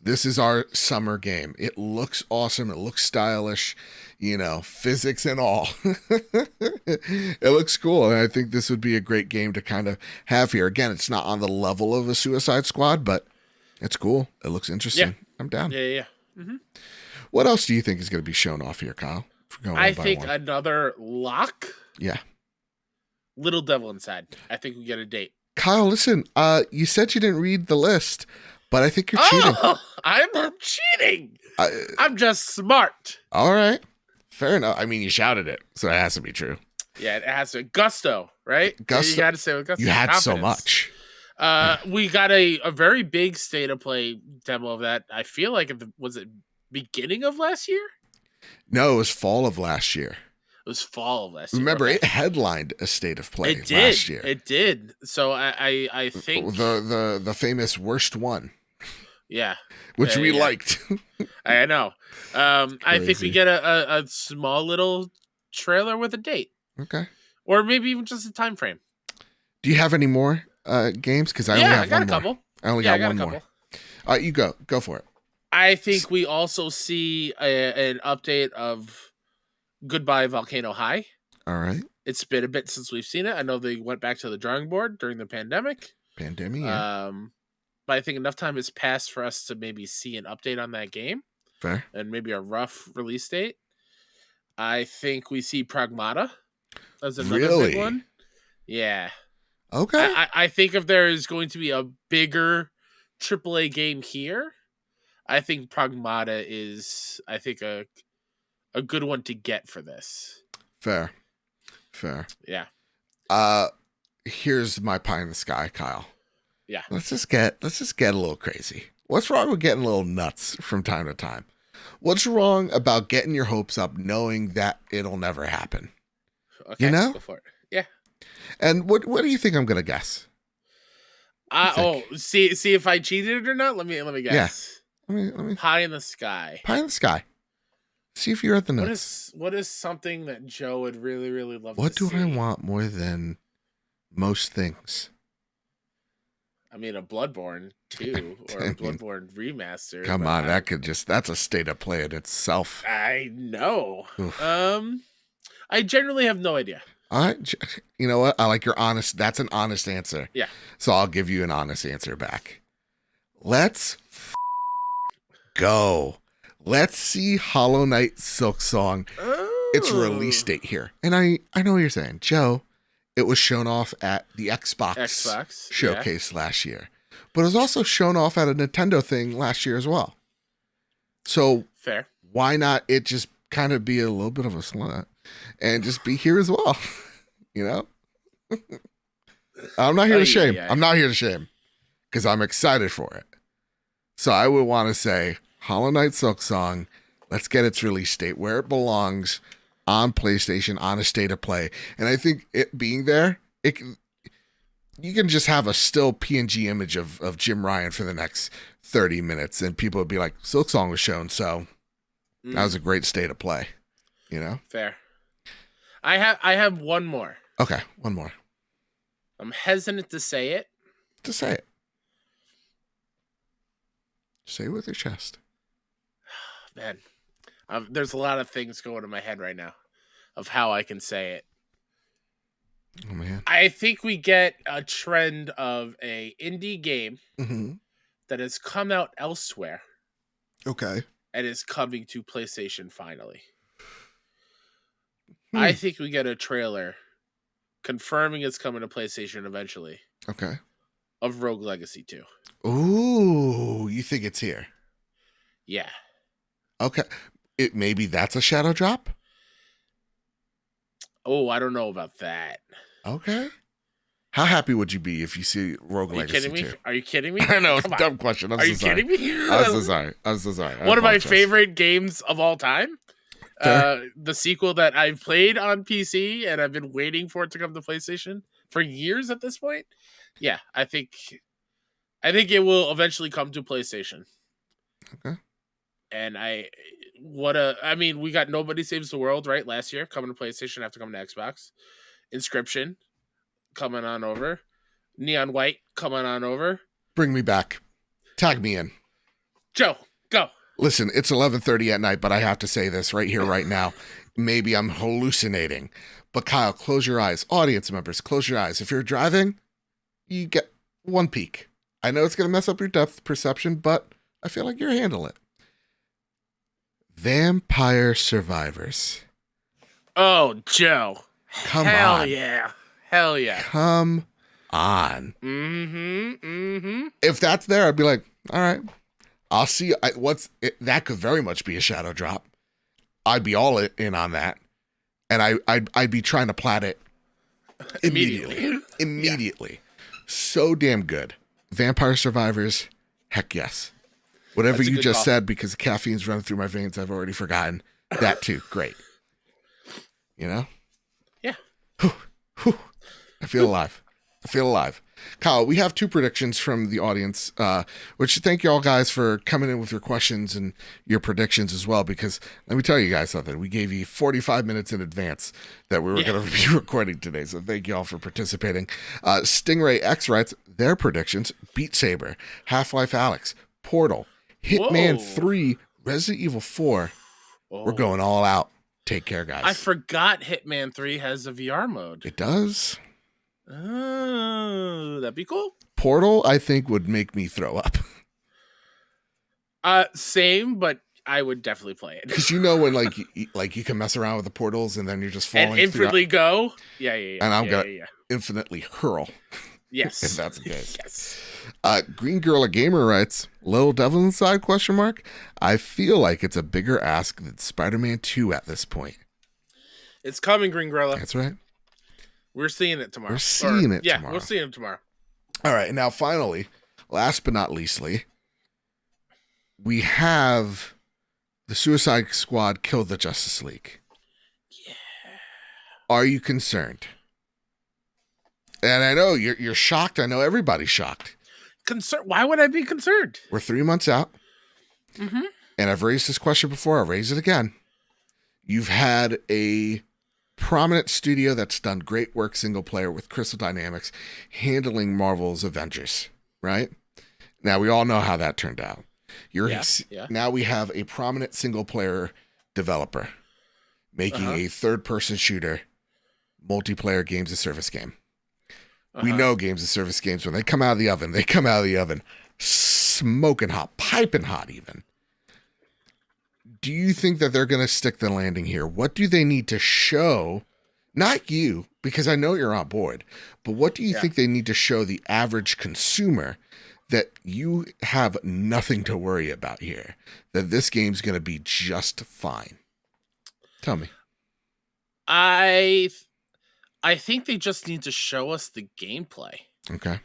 This is our summer game. It looks awesome. It looks stylish, physics and all. It looks cool. And I think this would be a great game to kind of have here. Again, it's not on the level of a Suicide Squad, but it's cool. It looks interesting. Yeah. I'm down. Yeah. Mm-hmm. What else do you think is going to be shown off here, Kyle? I think another lock. Yeah. Little Devil Inside. I think we get a date. Kyle, listen, you said you didn't read the list, but I think you're cheating. I'm not cheating. I'm just smart. All right. Fair enough. I mean, you shouted it, so it has to be true. Yeah, it has to. Gusto, right? Gusto. You got to say with gusto. You had so much. We got a very big State of Play demo of that. I feel like was it beginning of last year? No, it was fall of last year. It was fall of last year. Remember, it headlined a State of Play last year. It did. So I think the famous worst one. Yeah. which we liked. I know. I think we Crazy. get a small little trailer with a date, Okay. or maybe even just a time frame. Do you have any more games? Because I only have I got one a couple. more. I only got one more. All right, you go. Go for it. I think we also see an update of Goodbye Volcano High. All right. It's been a bit since we've seen it. I know they went back to the drawing board during the pandemic. Yeah. But I think enough time has passed for us to maybe see an update on that game. Fair. And maybe a rough release date. I think we see Pragmata as another big one. Yeah. Okay. I think if there is going to be a bigger AAA game here, I think Pragmata is, I think, a good one to get for this. Fair. Yeah. Here's my pie in the sky, Kyle. Yeah. Let's just get a little crazy. What's wrong with getting a little nuts from time to time? What's wrong about getting your hopes up knowing that it'll never happen? Okay, you know? Go for it. Yeah. And what do you think I'm gonna guess? See if I cheated or not? Let me guess. Yeah. Let me Pie in the sky. Pie in the sky. See if you're at the nuts. What is something that Joe would really, really love What to see? do I want more than most things? I mean, a Bloodborne 2 or a Bloodborne remaster. Come on, that's a state of play in itself. I know. Oof. I generally have no idea. All right. You know what? I like your honest. That's an honest answer. Yeah. So I'll give you an honest answer back. Let's go. Let's see Hollow Knight Silksong. Oh. Its release date here. And I know what you're saying. Joe, it was shown off at the Xbox showcase last year. But it was also shown off at a Nintendo thing last year as well. So fair. Why not it just kind of be a little bit of a slut and just be here as well? You know? I'm not here to shame. Yeah. I'm not here to shame because I'm excited for it. So I would want to say Hollow Knight Silksong, let's get its release date where it belongs on PlayStation, on a state of play. And I think it being there, you can just have a still PNG image of Jim Ryan for the next 30 minutes and people would be like, Silksong was shown, so that was a great state of play. You know? Fair. I have one more. Okay, one more. I'm hesitant to say it. Say it. Say it with your chest. Man, there's a lot of things going in my head right now of how I can say it. Oh, man. I think we get a trend of a indie game that has come out elsewhere. Okay. And is coming to PlayStation finally. I think we get a trailer confirming it's coming to PlayStation eventually. Okay. Of Rogue Legacy 2. Ooh, you think it's here? Yeah. Okay. Maybe that's a shadow drop? Oh, I don't know about that. Okay. How happy would you be if you see Rogue Legacy 2? Are you kidding me? I know, it's a dumb question. Are you kidding me? I'm so sorry. One of my favorite games of all time. The sequel that I've played on PC and I've been waiting for it to come to PlayStation for years at this point. Yeah, I think it will eventually come to PlayStation. Okay. And we got Nobody Saves the World, right? Last year, coming to PlayStation after coming to Xbox. Inscription coming on over. Neon White coming on over. Bring me back. Tag me in. Joe, go. Listen, it's 11:30 at night, but I have to say this right here, right now. Maybe I'm hallucinating. But Kyle, close your eyes. Audience members, close your eyes. If you're driving, you get one peek. I know it's going to mess up your depth perception, but I feel like you're handling it. Vampire Survivors. Oh, Joe. Come Hell on. Yeah. Hell yeah. Come on. If that's there, I'd be like, all right, I'll see. That could very much be a shadow drop. I'd be all in on that. And I'd be trying to plat it immediately. Yeah. So damn good. Vampire Survivors, heck yes. Whatever you just said, because caffeine's running through my veins, I've already forgotten. That too. Great. You know? Yeah. Whew. I feel alive. Feel alive. Kyle, we have two predictions from the audience, which thank you all guys for coming in with your questions and your predictions as well, because let me tell you guys something. We gave you 45 minutes in advance that we were going to be recording today, so thank you all for participating. Stingray X writes their predictions: Beat Saber, Half-Life Alyx, Portal, Hitman 3, Resident Evil 4. We're going all out. Take care, guys. I forgot Hitman 3 has a VR mode. It does. Oh, that'd be cool. Portal, I think, would make me throw up. Same, but I would definitely play it. Because you know when you can mess around with the portals and then you're just falling and infinitely go. Yeah. And I'm gonna infinitely hurl. Yes, if that's the case. Yes. Green Girl a Gamer writes, "Little Devil Inside ? I feel like it's a bigger ask than Spider-Man 2 at this point." It's coming, Green Gorilla. That's right. We're seeing it tomorrow. Tomorrow. Yeah, we'll see him tomorrow. All right, now finally, last but not leastly, we have the Suicide Squad killed the Justice League. Yeah. Are you concerned? And I know you're shocked. I know everybody's shocked. Why would I be concerned? We're 3 months out. Mm-hmm. And I've raised this question before. I'll raise it again. You've had a prominent studio that's done great work single player with Crystal Dynamics handling Marvel's Avengers, right? Now, we all know how that turned out. Now we have a prominent single player developer making a third-person shooter multiplayer games of service game. We know games of service games, when they come out of the oven, smoking hot, piping hot even. Do you think that they're going to stick the landing here? What do they need to show? Not you, because I know you're on board, but what do you think they need to show the average consumer that you have nothing to worry about here? That this game's going to be just fine? Tell me. I think they just need to show us the gameplay. Okay.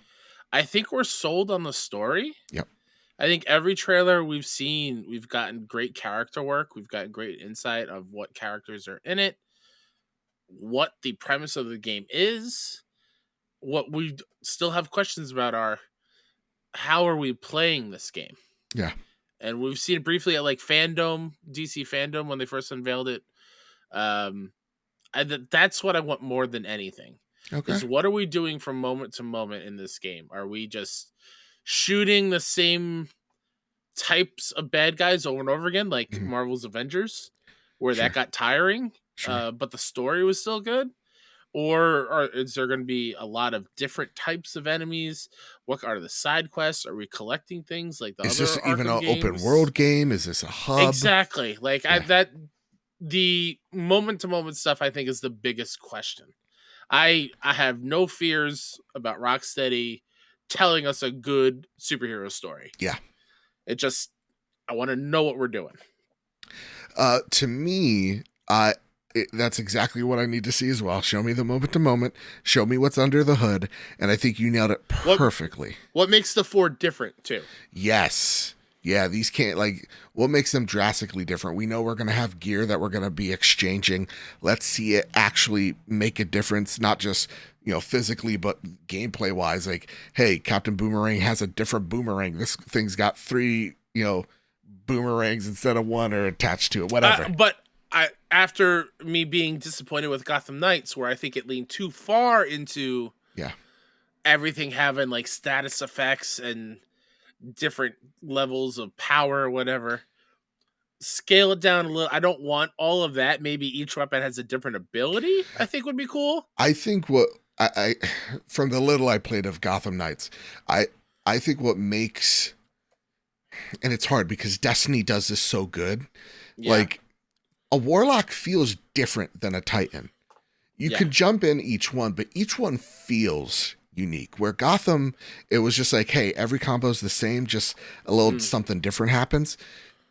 I think we're sold on the story. Yep. I think every trailer we've seen, we've gotten great character work. We've got great insight of what characters are in it, what the premise of the game is. What we still have questions about are, how are we playing this game? Yeah. And we've seen it briefly at like Fandom, DC Fandom, when they first unveiled it. That's what I want more than anything. Okay. Is what are we doing from moment to moment in this game? Are we just shooting the same types of bad guys over and over again, like Marvel's Avengers, where that got tiring, but the story was still good? Or is there going to be a lot of different types of enemies? What are the side quests? Are we collecting things like the is other this Arkham even an games? open world game? Is this a hub? Exactly. Like the moment to moment stuff, I think, is the biggest question. I have no fears about Rocksteady telling us a good superhero story. Yeah. I want to know what we're doing. To me, that's exactly what I need to see as well. Show me the moment to moment. Show me what's under the hood. And I think you nailed it perfectly. What makes the 4 different, too? Yes. Yeah, these can't, what makes them drastically different? We know we're going to have gear that we're going to be exchanging. Let's see it actually make a difference, not just, physically, but gameplay wise. Like, hey, Captain Boomerang has a different boomerang. This thing's got 3, boomerangs instead of 1 or attached to it, whatever. After me being disappointed with Gotham Knights, where I think it leaned too far into everything having like status effects and different levels of power or whatever, scale it down a little. I don't want all of that. Maybe each weapon has a different ability, I think would be cool. I think what I from the little I played of Gotham Knights, I think what makes, and it's hard because Destiny does this so good. Like, a Warlock feels different than a Titan. You can jump in each one, but each one feels unique. Where Gotham, it was just like, hey, every combo is the same, just a little something different happens.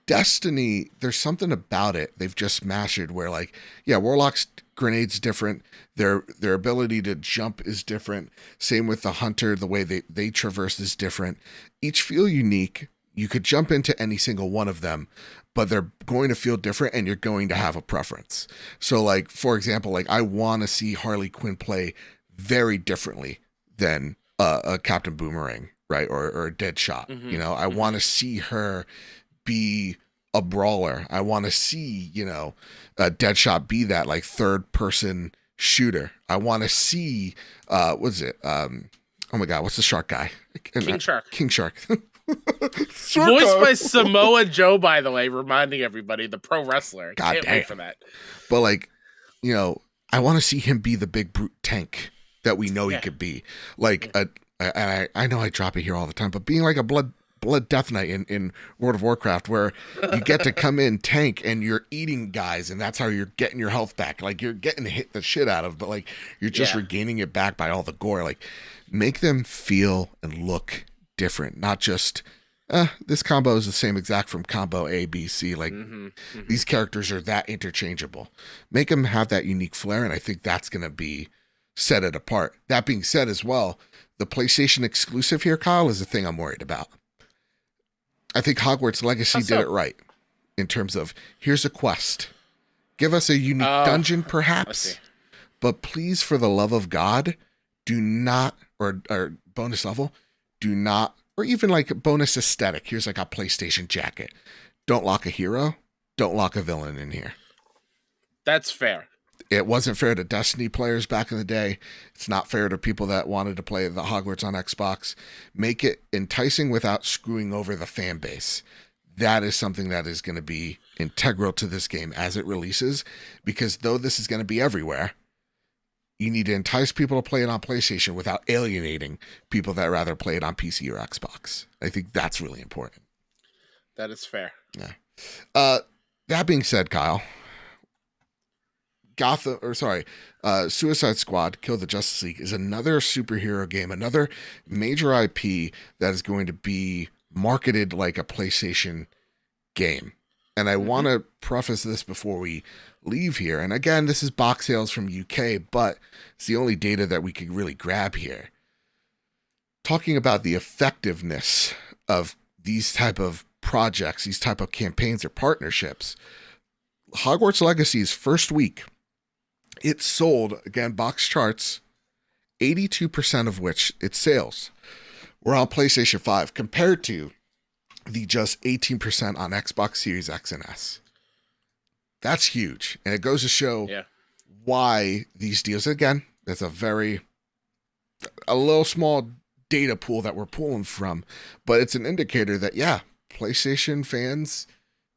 Destiny, there's something about it they've just mastered where, like, Warlock's grenade's different. Their ability to jump is different. Same with the Hunter, the way they traverse is different. Each feel unique. You could jump into any single one of them, but they're going to feel different and you're going to have a preference. So, like, for example, like, I want to see Harley Quinn play very differently than a Captain Boomerang, right? Or a Deadshot. Mm-hmm. You know, I want to see her be a brawler. I want to see, you know, Deadshot be that like third person shooter. I want to see, what's it? Oh my God, what's the shark guy? King Shark. King Shark. Voiced by Samoa Joe, by the way, reminding everybody, the pro wrestler. God Can't damn. wait for that. But like, you know, I want to see him be the big brute tank that we know he could be. Like I know I drop it here all the time, but being like a blood death knight in World of Warcraft, where you get to come in tank and you're eating guys, and that's how you're getting your health back. Like you're getting hit the shit out of, but like you're just regaining it back by all the gore. Like make them feel and look different, not just this combo is the same exact from combo A, B, C. Like these characters are that interchangeable. Make them have that unique flair, and I think that's going to be set it apart. That being said as well, the PlayStation exclusive here, Kyle, is the thing I'm worried about. I think Hogwarts Legacy did it right in terms of here's a quest. Give us a unique dungeon, perhaps. But please, for the love of God, do not, or bonus level, do not, or even like a bonus aesthetic. Here's like a PlayStation jacket. Don't lock a hero. Don't lock a villain in here. That's fair. It wasn't fair to Destiny players back in the day. It's not fair to people that wanted to play the Hogwarts on Xbox. Make it enticing without screwing over the fan base. That is something that is going to be integral to this game as it releases, because though this is going to be everywhere, you need to entice people to play it on PlayStation without alienating people that rather play it on PC or Xbox. I think that's really important. That is fair. Yeah. That being said, Kyle, Suicide Squad Kill the Justice League is another superhero game, another major IP that is going to be marketed like a PlayStation game. And I want to preface this before we leave here. And again, this is box sales from UK, but it's the only data that we could really grab here. Talking about the effectiveness of these type of projects, these type of campaigns or partnerships, Hogwarts Legacy's first week, it sold, again, box charts, 82% of which its sales were on PlayStation 5 compared to the just 18% on Xbox Series X and S. That's huge. And it goes to show why these deals, again, that's a little small data pool that we're pulling from, but it's an indicator that, PlayStation fans,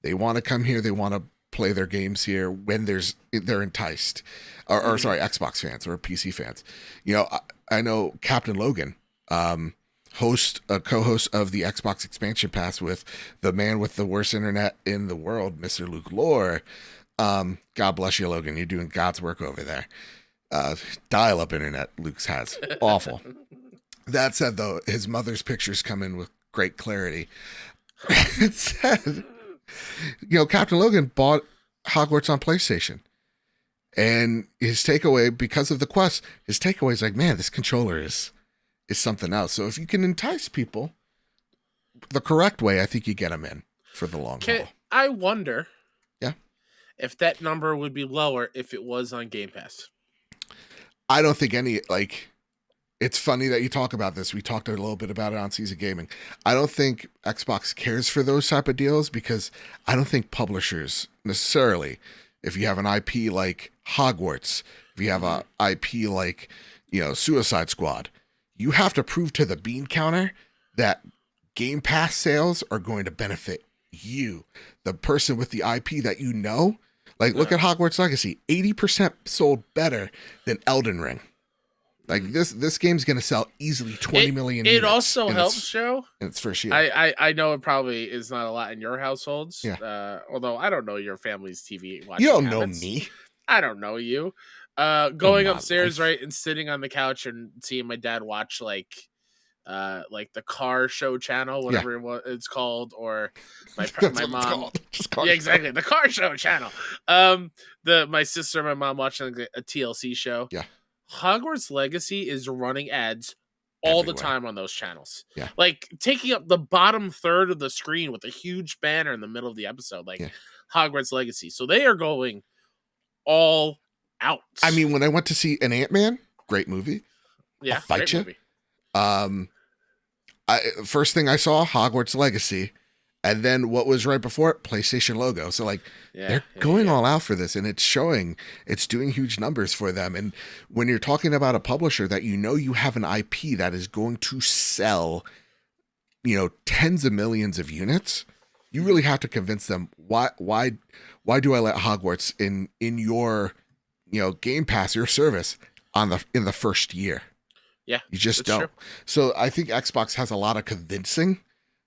they want to come here, they want to play their games here when they're enticed. Or sorry, Xbox fans or PC fans. You know, I know Captain Logan, co-host of the Xbox Expansion Pass with the man with the worst internet in the world, Mr. Luke Lore. God bless you, Logan. You're doing God's work over there. Dial-up internet Luke's has. Awful. That said, though, his mother's pictures come in with great clarity. It said, you know, Captain Logan bought Hogwarts on PlayStation. And his takeaway, because of the quest, his takeaway is like, man, this controller is something else. So if you can entice people the correct way, I think you get them in for the long haul. I wonder if that number would be lower if it was on Game Pass. I don't think it's funny that you talk about this. We talked a little bit about it on Season Gaming. I don't think Xbox cares for those type of deals because I don't think publishers necessarily, if you have an IP like Hogwarts, if you have an IP like, you know, Suicide Squad, you have to prove to the bean counter that Game Pass sales are going to benefit you, the person with the IP that you know. Like, look at Hogwarts Legacy. 80% sold better than Elden Ring. Like, this game's going to sell easily 20 million units. It also helps, Joe. In its first year. I know it probably is not a lot in your households. Yeah. Although I don't know your family's TV watching You don't habits. know me. I don't know you. Going upstairs, right, and sitting on the couch and seeing my dad watch like the car show channel, whatever it's called, or my mom. Exactly, the car show channel. My sister and my mom watching a TLC show. Yeah. Hogwarts Legacy is running ads all the time on those channels. Yeah. Like taking up the bottom third of the screen with a huge banner in the middle of the episode, like Hogwarts Legacy. So they are going all out. I mean, when I went to see an Ant-Man, great movie. Yeah, I'll fight you. Movie. Um, first thing I saw, Hogwarts Legacy, and then what was right before it, PlayStation logo. So like Yeah, they're yeah, going yeah. all out for this, and it's showing. It's doing huge numbers for them. And when you're talking about a publisher that you have an IP that is going to sell, tens of millions of units, you really have to convince them why do I let Hogwarts in your Game Pass, your service in the first year? Yeah, You just that's true. don't. So I think Xbox has a lot of convincing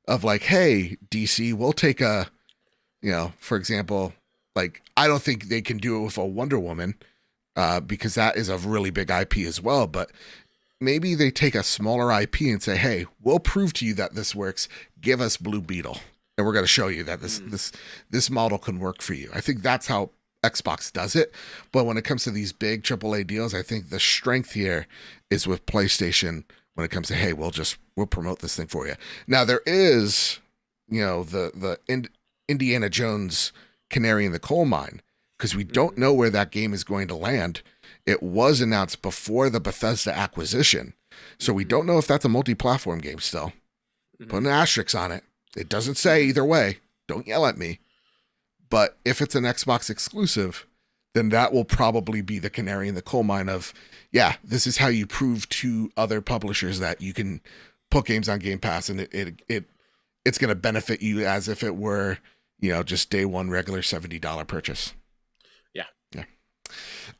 of like, hey, DC, we'll take for example, like I don't think they can do it with a Wonder Woman, because that is a really big IP as well. But maybe they take a smaller IP and say, hey, we'll prove to you that this works. Give us Blue Beetle, and we're going to show you that this model can work for you. I think that's how Xbox does it. But when it comes to these big AAA deals, I think the strength here is with PlayStation when it comes to, hey, we'll promote this thing for you. Now there is, Indiana Jones canary in the coal mine, because we don't know where that game is going to land. It was announced before the Bethesda acquisition, so we don't know if that's a multi-platform game still. Put an asterisk on it. It doesn't say either way. Don't yell at me. But if it's an Xbox exclusive, then that will probably be the canary in the coal mine of, yeah, this is how you prove to other publishers that you can put games on Game Pass, and it's going to benefit you as if it were, just day one regular $70 purchase. Yeah. Yeah.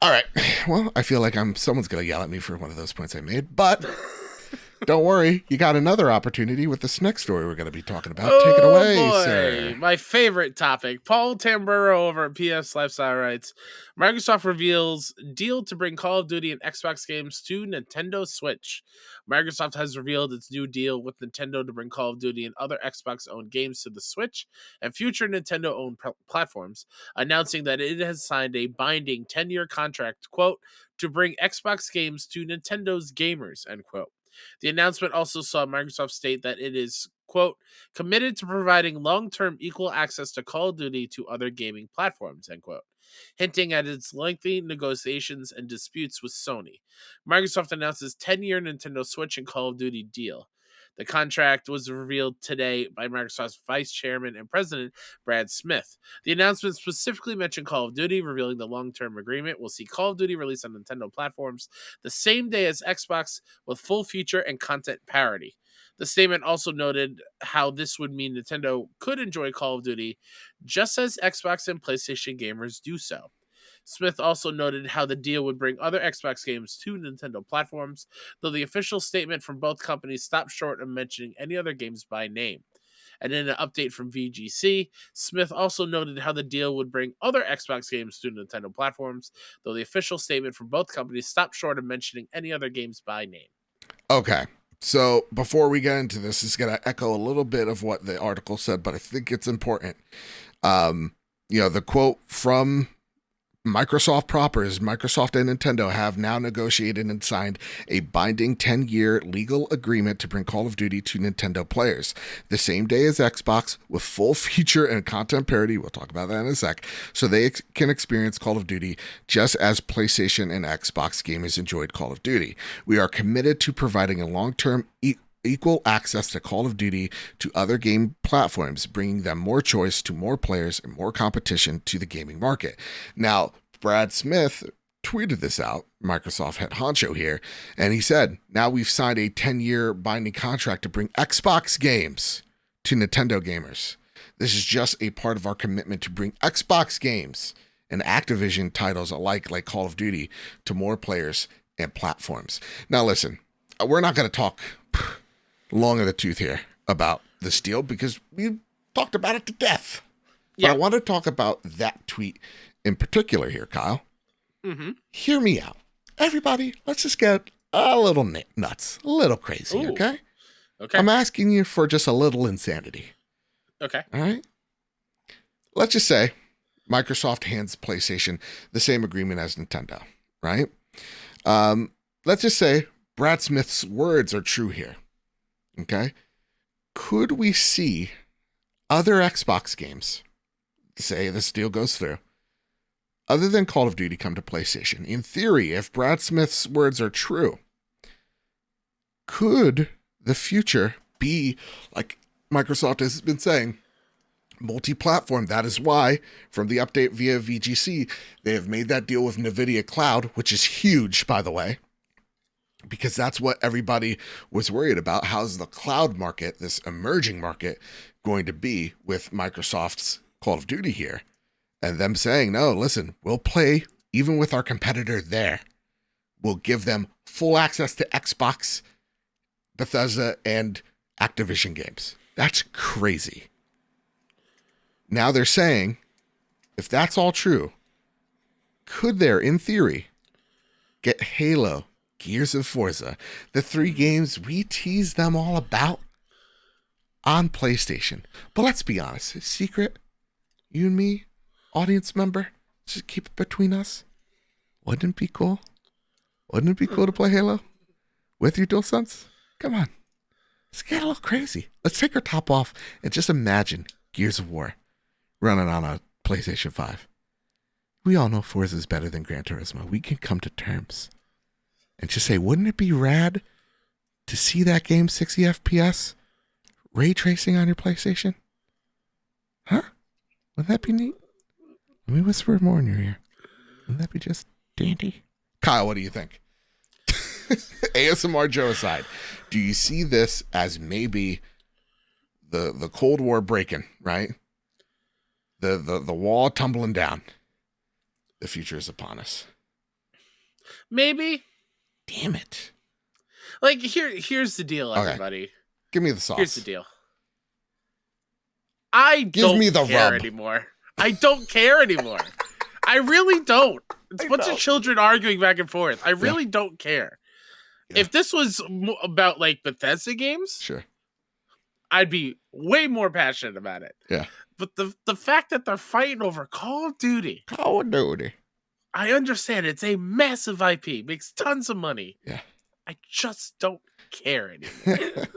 All right. Well, I feel like someone's going to yell at me for one of those points I made, but don't worry. You got another opportunity with this next story we're going to be talking about. Take it away, boy. sir. My favorite topic. Paul Tamburo over at PS Lifestyle writes, Microsoft reveals deal to bring Call of Duty and Xbox games to Nintendo Switch. Microsoft has revealed its new deal with Nintendo to bring Call of Duty and other Xbox-owned games to the Switch and future Nintendo-owned platforms, announcing that it has signed a binding 10-year contract, quote, to bring Xbox games to Nintendo's gamers, end quote. The announcement also saw Microsoft state that it is, quote, committed to providing long-term equal access to Call of Duty to other gaming platforms, end quote, hinting at its lengthy negotiations and disputes with Sony. Microsoft announces 10-year Nintendo Switch and Call of Duty deal. The contract was revealed today by Microsoft's Vice Chairman and President, Brad Smith. The announcement specifically mentioned Call of Duty, revealing the long-term agreement will see Call of Duty released on Nintendo platforms the same day as Xbox with full feature and content parity. The statement also noted how this would mean Nintendo could enjoy Call of Duty just as Xbox and PlayStation gamers do so. Smith also noted how the deal would bring other Xbox games to Nintendo platforms, though the official statement from both companies stopped short of mentioning any other games by name. And in an update from VGC, Smith also noted how the deal would bring other Xbox games to Nintendo platforms, though the official statement from both companies stopped short of mentioning any other games by name. Okay. So before we get into this, it's going to echo a little bit of what the article said, but I think it's important. The quote from Microsoft proper is Microsoft and Nintendo have now negotiated and signed a binding 10-year legal agreement to bring Call of Duty to Nintendo players the same day as Xbox with full feature and content parity. We'll talk about that in a sec. So they can experience Call of Duty just as PlayStation and Xbox gamers enjoyed Call of Duty. We are committed to providing a long-term equal access to Call of Duty to other game platforms, bringing them more choice to more players and more competition to the gaming market. Now, Brad Smith tweeted this out, Microsoft head honcho here, and he said, now we've signed a 10-year binding contract to bring Xbox games to Nintendo gamers. This is just a part of our commitment to bring Xbox games and Activision titles alike, like Call of Duty, to more players and platforms. Now, listen, we're not going to talk long in the tooth here about this deal because we talked about it to death. Yeah. But I want to talk about that tweet in particular here, Kyle. Mm-hmm. Hear me out. Everybody, let's just get a little nuts, a little crazy, Ooh. okay? Okay. I'm asking you for just a little insanity. Okay. All right? Let's just say Microsoft hands PlayStation the same agreement as Nintendo, right? Let's just say Brad Smith's words are true here. Okay. Could we see other Xbox games, say this deal goes through, other than Call of Duty come to PlayStation? In theory, if Brad Smith's words are true, could the future be like Microsoft has been saying, multi-platform? That is why, from the update via VGC, they have made that deal with Nvidia Cloud, which is huge, by the way, because that's what everybody was worried about. How's the cloud market, this emerging market, going to be with Microsoft's Call of Duty here? And them saying, no, listen, we'll play even with our competitor there. We'll give them full access to Xbox, Bethesda, and Activision games. That's crazy. Now they're saying, if that's all true, could there, in theory, get Halo, Gears of Forza, the 3 games we teased them all about, on PlayStation? But let's be honest, secret, you and me, audience member, just keep it between us. Wouldn't it be cool? Wouldn't it be cool to play Halo with your DualSense? Come on. Let's get a little crazy. Let's take our top off and just imagine Gears of War running on a PlayStation 5. We all know Forza is better than Gran Turismo. We can come to terms and just say, wouldn't it be rad to see that game 60 FPS ray tracing on your PlayStation? Huh? Wouldn't that be neat? Let me whisper more in your ear. Wouldn't that be just dandy? Kyle, what do you think? ASMR Joe aside, do you see this as maybe the Cold War breaking, right? The wall tumbling down. The future is upon us. Maybe. Damn it. Like, here's the deal, everybody. Okay. Give me the sauce. Here's the deal. I don't care anymore. I don't care anymore. I really don't. It's a bunch of children arguing back and forth. I really don't care. Yeah. If this was about, like, Bethesda games, sure, I'd be way more passionate about it. Yeah. But the fact that they're fighting over Call of Duty. I understand it's a massive IP, makes tons of money. Yeah. I just don't care anymore.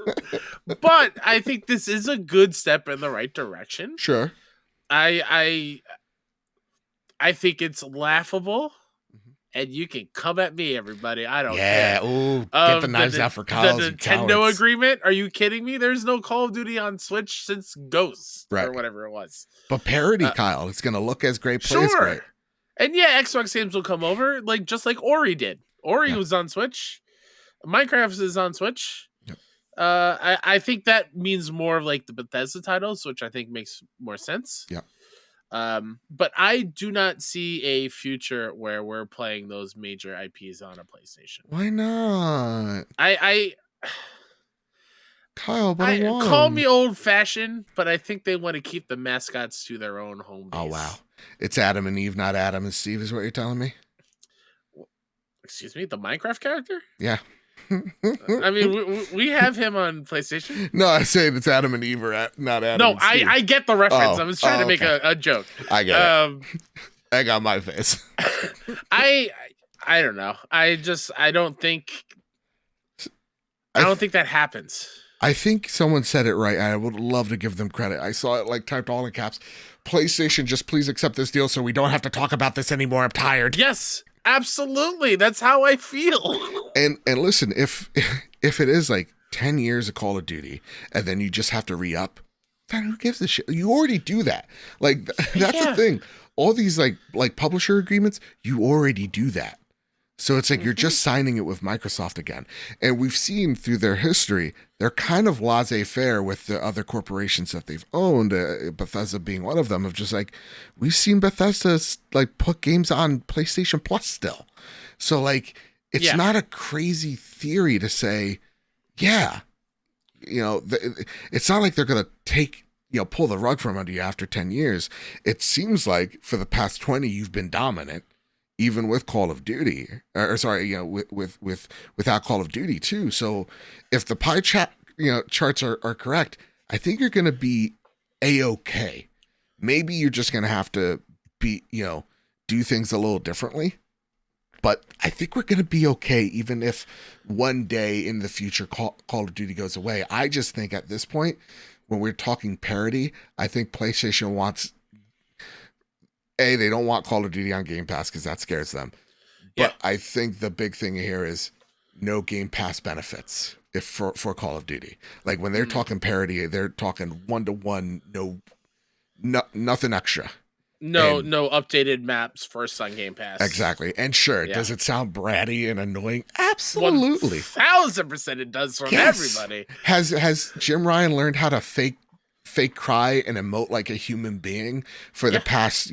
But I think this is a good step in the right direction. Sure. I think it's laughable. And you can come at me, everybody. I don't care. Yeah, ooh, get the knives out for Kyle. The Nintendo agreement? Are you kidding me? There's no Call of Duty on Switch since Ghosts or whatever it was. But parody, Kyle. It's going to look as great, play as great. And yeah, Xbox games will come over, like just like Ori did. Ori was on Switch. Minecraft is on Switch. Yep. I think that means more of like the Bethesda titles, which I think makes more sense. Yeah. But I do not see a future where we're playing those major IPs on a PlayStation. Why not? Kyle, but I want call me old fashioned, but I think they want to keep the mascots to their own home base. Oh wow. It's Adam and Eve, not Adam and Steve, is what you're telling me? Excuse me, the Minecraft character? Yeah. I mean, we have him on PlayStation. No, I say it's Adam and Eve, not Adam. No, and Steve. I get the reference. I was trying to make a joke. I get it. I got my face. I don't know. I don't think that happens. I think someone said it right. I would love to give them credit. I saw it like typed all in caps. PlayStation, just please accept this deal so we don't have to talk about this anymore. I'm tired. Yes. Absolutely. That's how I feel. And listen, if it is like 10 years of Call of Duty and then you just have to re-up, then who gives a shit? You already do that. Like that's the thing. All these like publisher agreements, you already do that. So it's like you're just signing it with Microsoft again. And we've seen through their history, they're kind of laissez-faire with the other corporations that they've owned, Bethesda being one of them, of just like, we've seen Bethesda like put games on PlayStation Plus still. So like, it's not a crazy theory to say, it's not like they're going to pull the rug from under you after 10 years. It seems like for the past 20, you've been dominant. Even with Call of Duty, without Call of Duty too. So if the pie charts are correct, I think you're going to be A-okay. Maybe you're just going to have to do things a little differently. But I think we're going to be okay, even if one day in the future Call of Duty goes away. I just think at this point, when we're talking parity, I think PlayStation wants. They don't want Call of Duty on Game Pass because that scares them. But I think the big thing here is no Game Pass benefits. if for Call of Duty. Like when they're talking parity, they're talking 1-to-1, nothing extra. No updated maps first on Game Pass. Exactly. And sure, Yeah. does it sound bratty and annoying? Absolutely. 1000% it does from everybody. Has Jim Ryan learned how to fake cry and emote like a human being for the past,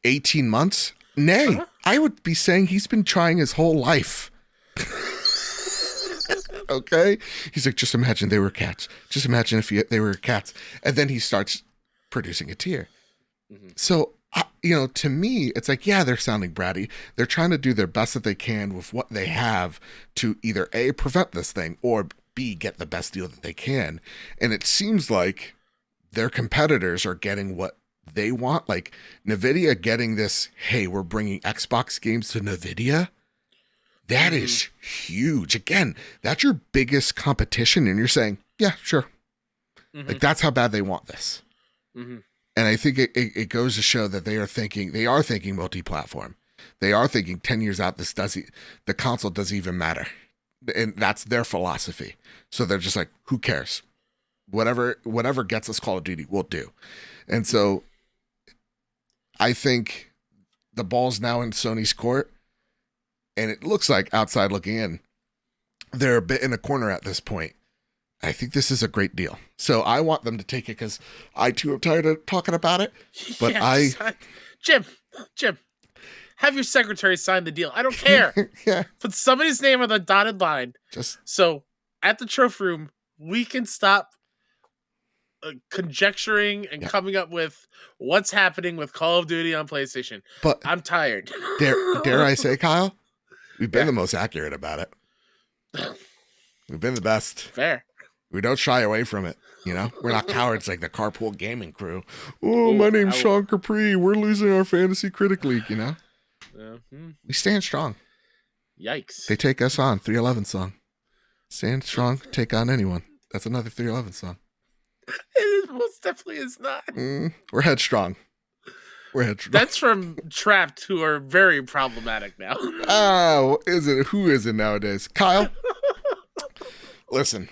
18 months? Nay, I would be saying he's been trying his whole life. Okay? He's like, just imagine they were cats. Just imagine if they were cats. And then he starts producing a tear. Mm-hmm. So, to me, it's like, yeah, they're sounding bratty. They're trying to do their best that they can with what they have to either A, prevent this thing, or B, get the best deal that they can. And it seems like their competitors are getting what they want. Like Nvidia getting this, hey, we're bringing Xbox games to Nvidia. That is huge. Again, that's your biggest competition. And you're saying, yeah, sure. Mm-hmm. Like that's how bad they want this. Mm-hmm. And I think it goes to show that they are thinking multi-platform. They are thinking 10 years out, the console doesn't even matter. And that's their philosophy. So they're just like, who cares? Whatever gets us Call of Duty, we'll do. And so I think the ball's now in Sony's court. And it looks like, outside looking in, they're a bit in a corner at this point. I think this is a great deal. So I want them to take it because I too am tired of talking about it. But Jim, have your secretary sign the deal. I don't care. Yeah. Put somebody's name on the dotted line. So at the trophy room, we can stop conjecturing and coming up with what's happening with Call of Duty on PlayStation. But I'm tired. Dare I say, Kyle? We've been the most accurate about it. We've been the best. Fair. We don't shy away from it. We're not cowards like the Carpool Gaming crew. Oh, my name's Sean Capri. We're losing our Fantasy Critic League, We stand strong. Yikes. They take us on. 311 song. Stand strong, take on anyone. That's another 311 song. It most definitely is not. We're headstrong. That's from Trapped, who are very problematic now. Oh, who is it nowadays? Kyle? Listen,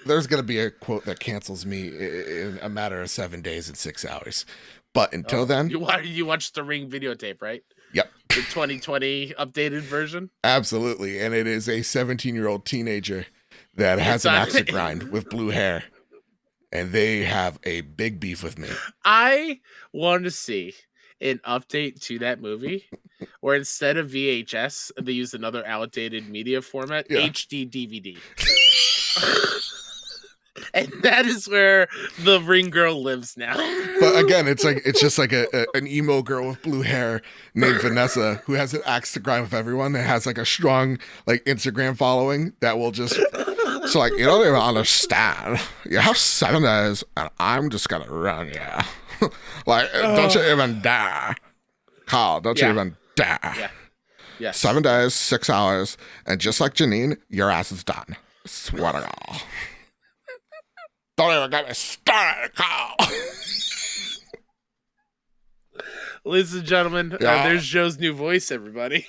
there's going to be a quote that cancels me in a matter of 7 days and 6 hours. But until then... You watched the Ring videotape, right? Yep. The 2020 updated version? Absolutely. And it is a 17-year-old teenager that has an axe to grind with blue hair. And they have a big beef with me. I want to see an update to that movie where instead of VHS, they use another outdated media format, HD DVD. And that is where the Ring girl lives now. But again, it's just like an emo girl with blue hair named Vanessa who has an axe to grind with everyone and has like a strong like Instagram following that will just... So like, you don't even understand. You have 7 days and I'm just gonna run you. Like, don't you even dare. Carl, don't you even dare. Yeah. Yes. 7 days, 6 hours, and just like Janine, your ass is done. Swear to God. Don't even get me started, Carl. Ladies and gentlemen, there's Joe's new voice, everybody.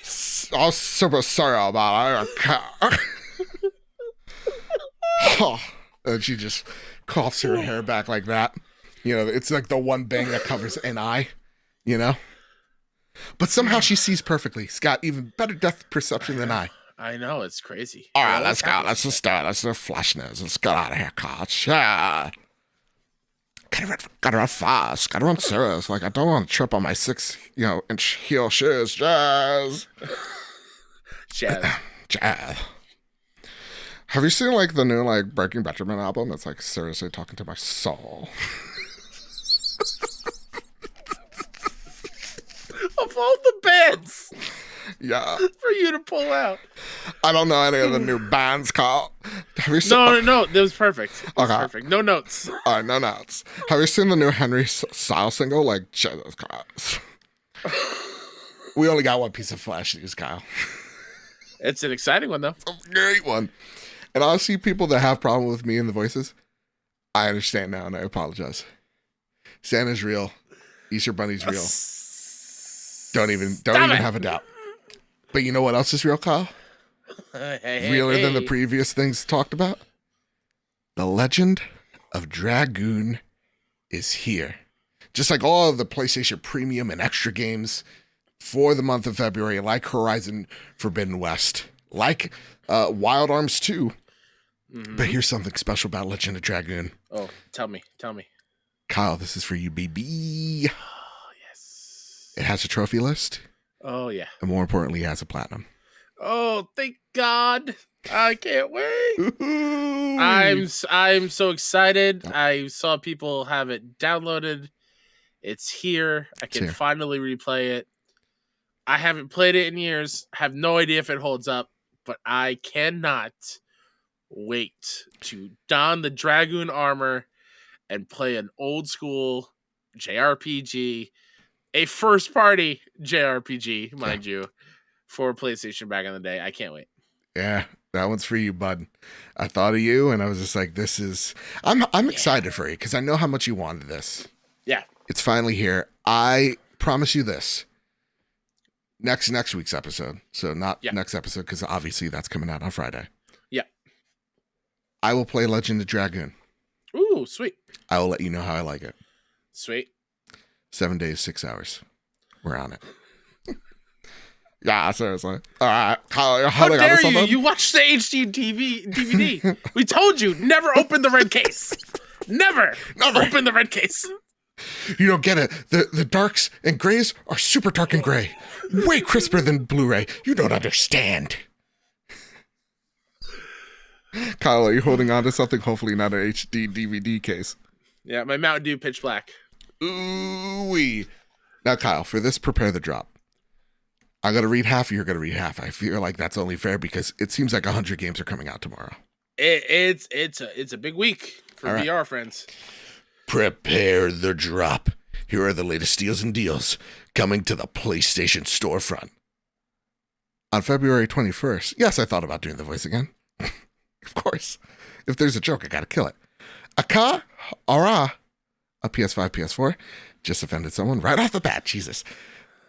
I'm super sorry about it. I don't care. And she just coughs her hair back like that. It's like the one bang that covers an eye, But somehow she sees perfectly. She's got even better depth perception than I. I know, it's crazy. All right, let's go. Let's just start. Let's do flashness. Let's get out of here, Koch. Yeah. Gotta run fast. Gotta run serious. Like, I don't want to trip on my 6-inch heel shoes. Jazz. Jazz. Have you seen, like, the new, like, Breaking Benjamin album? It's, like, seriously talking to my soul. Of all the bands. Yeah. For you to pull out. I don't know any of the new bands, Carl. Have you seen... No, that was perfect. Perfect. No notes. All right, no notes. Have you seen the new Henry Styles single? Like, Jesus Christ. We only got one piece of flash news, Kyle. It's an exciting one, though. It's a great one. And I see people that have problem with me and the voices. I understand now, and I apologize. Santa's real. Easter Bunny's real. Don't even have a doubt. But you know what else is real, Kyle? Realer than the previous things talked about. The Legend of Dragoon is here. Just like all of the PlayStation Premium and extra games for the month of February, like Horizon Forbidden West, like Wild Arms 2. Mm-hmm. But here's something special about Legend of Dragoon. Oh, tell me. Kyle, this is for you, baby. Oh, yes. It has a trophy list. Oh, yeah. And more importantly, it has a platinum. Oh, thank God. I can't wait. I'm so excited. I saw people have it downloaded. It's here. I can finally replay it. I haven't played it in years. Have no idea if it holds up, but I cannot wait to don the Dragoon armor and play an old school JRPG, a first party JRPG, mind you, for PlayStation back in the day. I can't wait. Yeah, that one's for you, bud. I thought of you and I was just like, I'm excited for you because I know how much you wanted this. Yeah. It's finally here. I promise you this. Next week's episode. So not next episode because obviously that's coming out on Friday. Yeah. I will play Legend of Dragoon. Ooh, sweet. I will let you know how I like it. Sweet. 7 days, 6 hours. We're on it. Yeah, seriously. All right. How dare you? You watched the HD DVD. We told you, never open the red case. Never open the red case. You don't get it. The darks and grays are super dark and gray. Way crisper than Blu-ray. You don't understand. Kyle, are you holding on to something? Hopefully not an HD DVD case. Yeah, my Mountain Dew Pitch Black. Ooh-wee. Now, Kyle, for this, prepare the drop. I'm going to read half, you're going to read half. I feel like that's only fair because it seems like 100 games are coming out tomorrow. It's a big week for VR, friends. Prepare the drop. Here are the latest steals and deals coming to the PlayStation storefront. On February 21st, yes, I thought about doing the voice again. Of course. If there's a joke, I got to kill it. Aka Ara, a PS5, PS4. Just offended someone right off the bat, Jesus.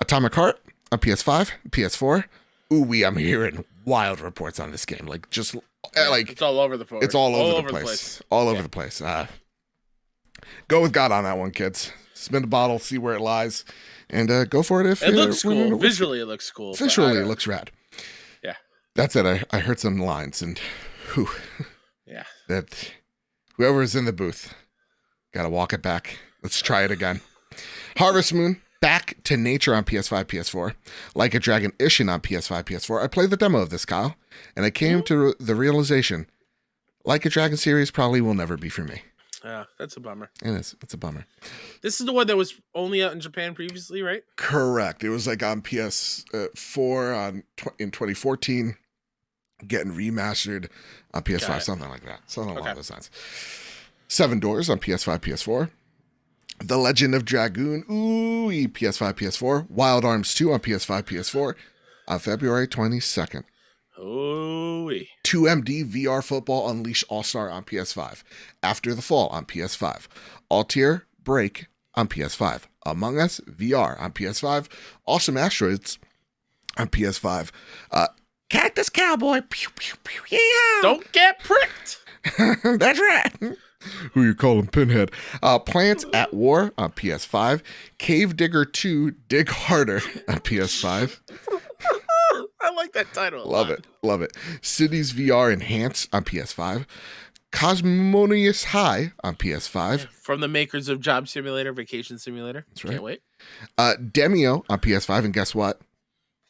Atomic Heart, on PS5, PS4. Ooh, I'm hearing wild reports on this game. It's all over the place. It's all over the place. All over the place. Go with God on that one, kids. Spin a bottle, see where it lies, and go for it. If it looks cool. Visually, it looks cool. Visually, it looks rad. Yeah. That's it. I heard some lines, and yeah. That whoever is in the booth, gotta walk it back. Let's try it again. Harvest Moon. Back to Nature on PS5, PS4. Like a Dragon Ishin on PS5, PS4. I played the demo of this, Kyle, and I came to the realization, Like a Dragon series probably will never be for me. Yeah, that's a bummer. It is. It's a bummer. This is the one that was only out in Japan previously, right? Correct. It was like on PS4 in 2014, getting remastered on PS5, something like that. Something along those lines. 7 Doors on PS5, PS4. The Legend of Dragoon, PS5, PS4. Wild Arms 2 on PS5, PS4 on February 22nd. 2MD VR Football Unleashed All-Star on PS5. After the Fall on PS5. Altair Break on PS5. Among Us VR on PS5. Awesome Asteroids on PS5. Cactus Cowboy, pew, pew, pew, yeah! Don't get pricked! That's right. Who you calling Pinhead? Plants at War on PS5. Cave Digger 2 Dig Harder on PS5. I like that title. Love it. Cities VR Enhanced on PS5. Cosmonious High on PS5. From the makers of Job Simulator, Vacation Simulator. That's right. Can't wait. Demio on PS5. And guess what?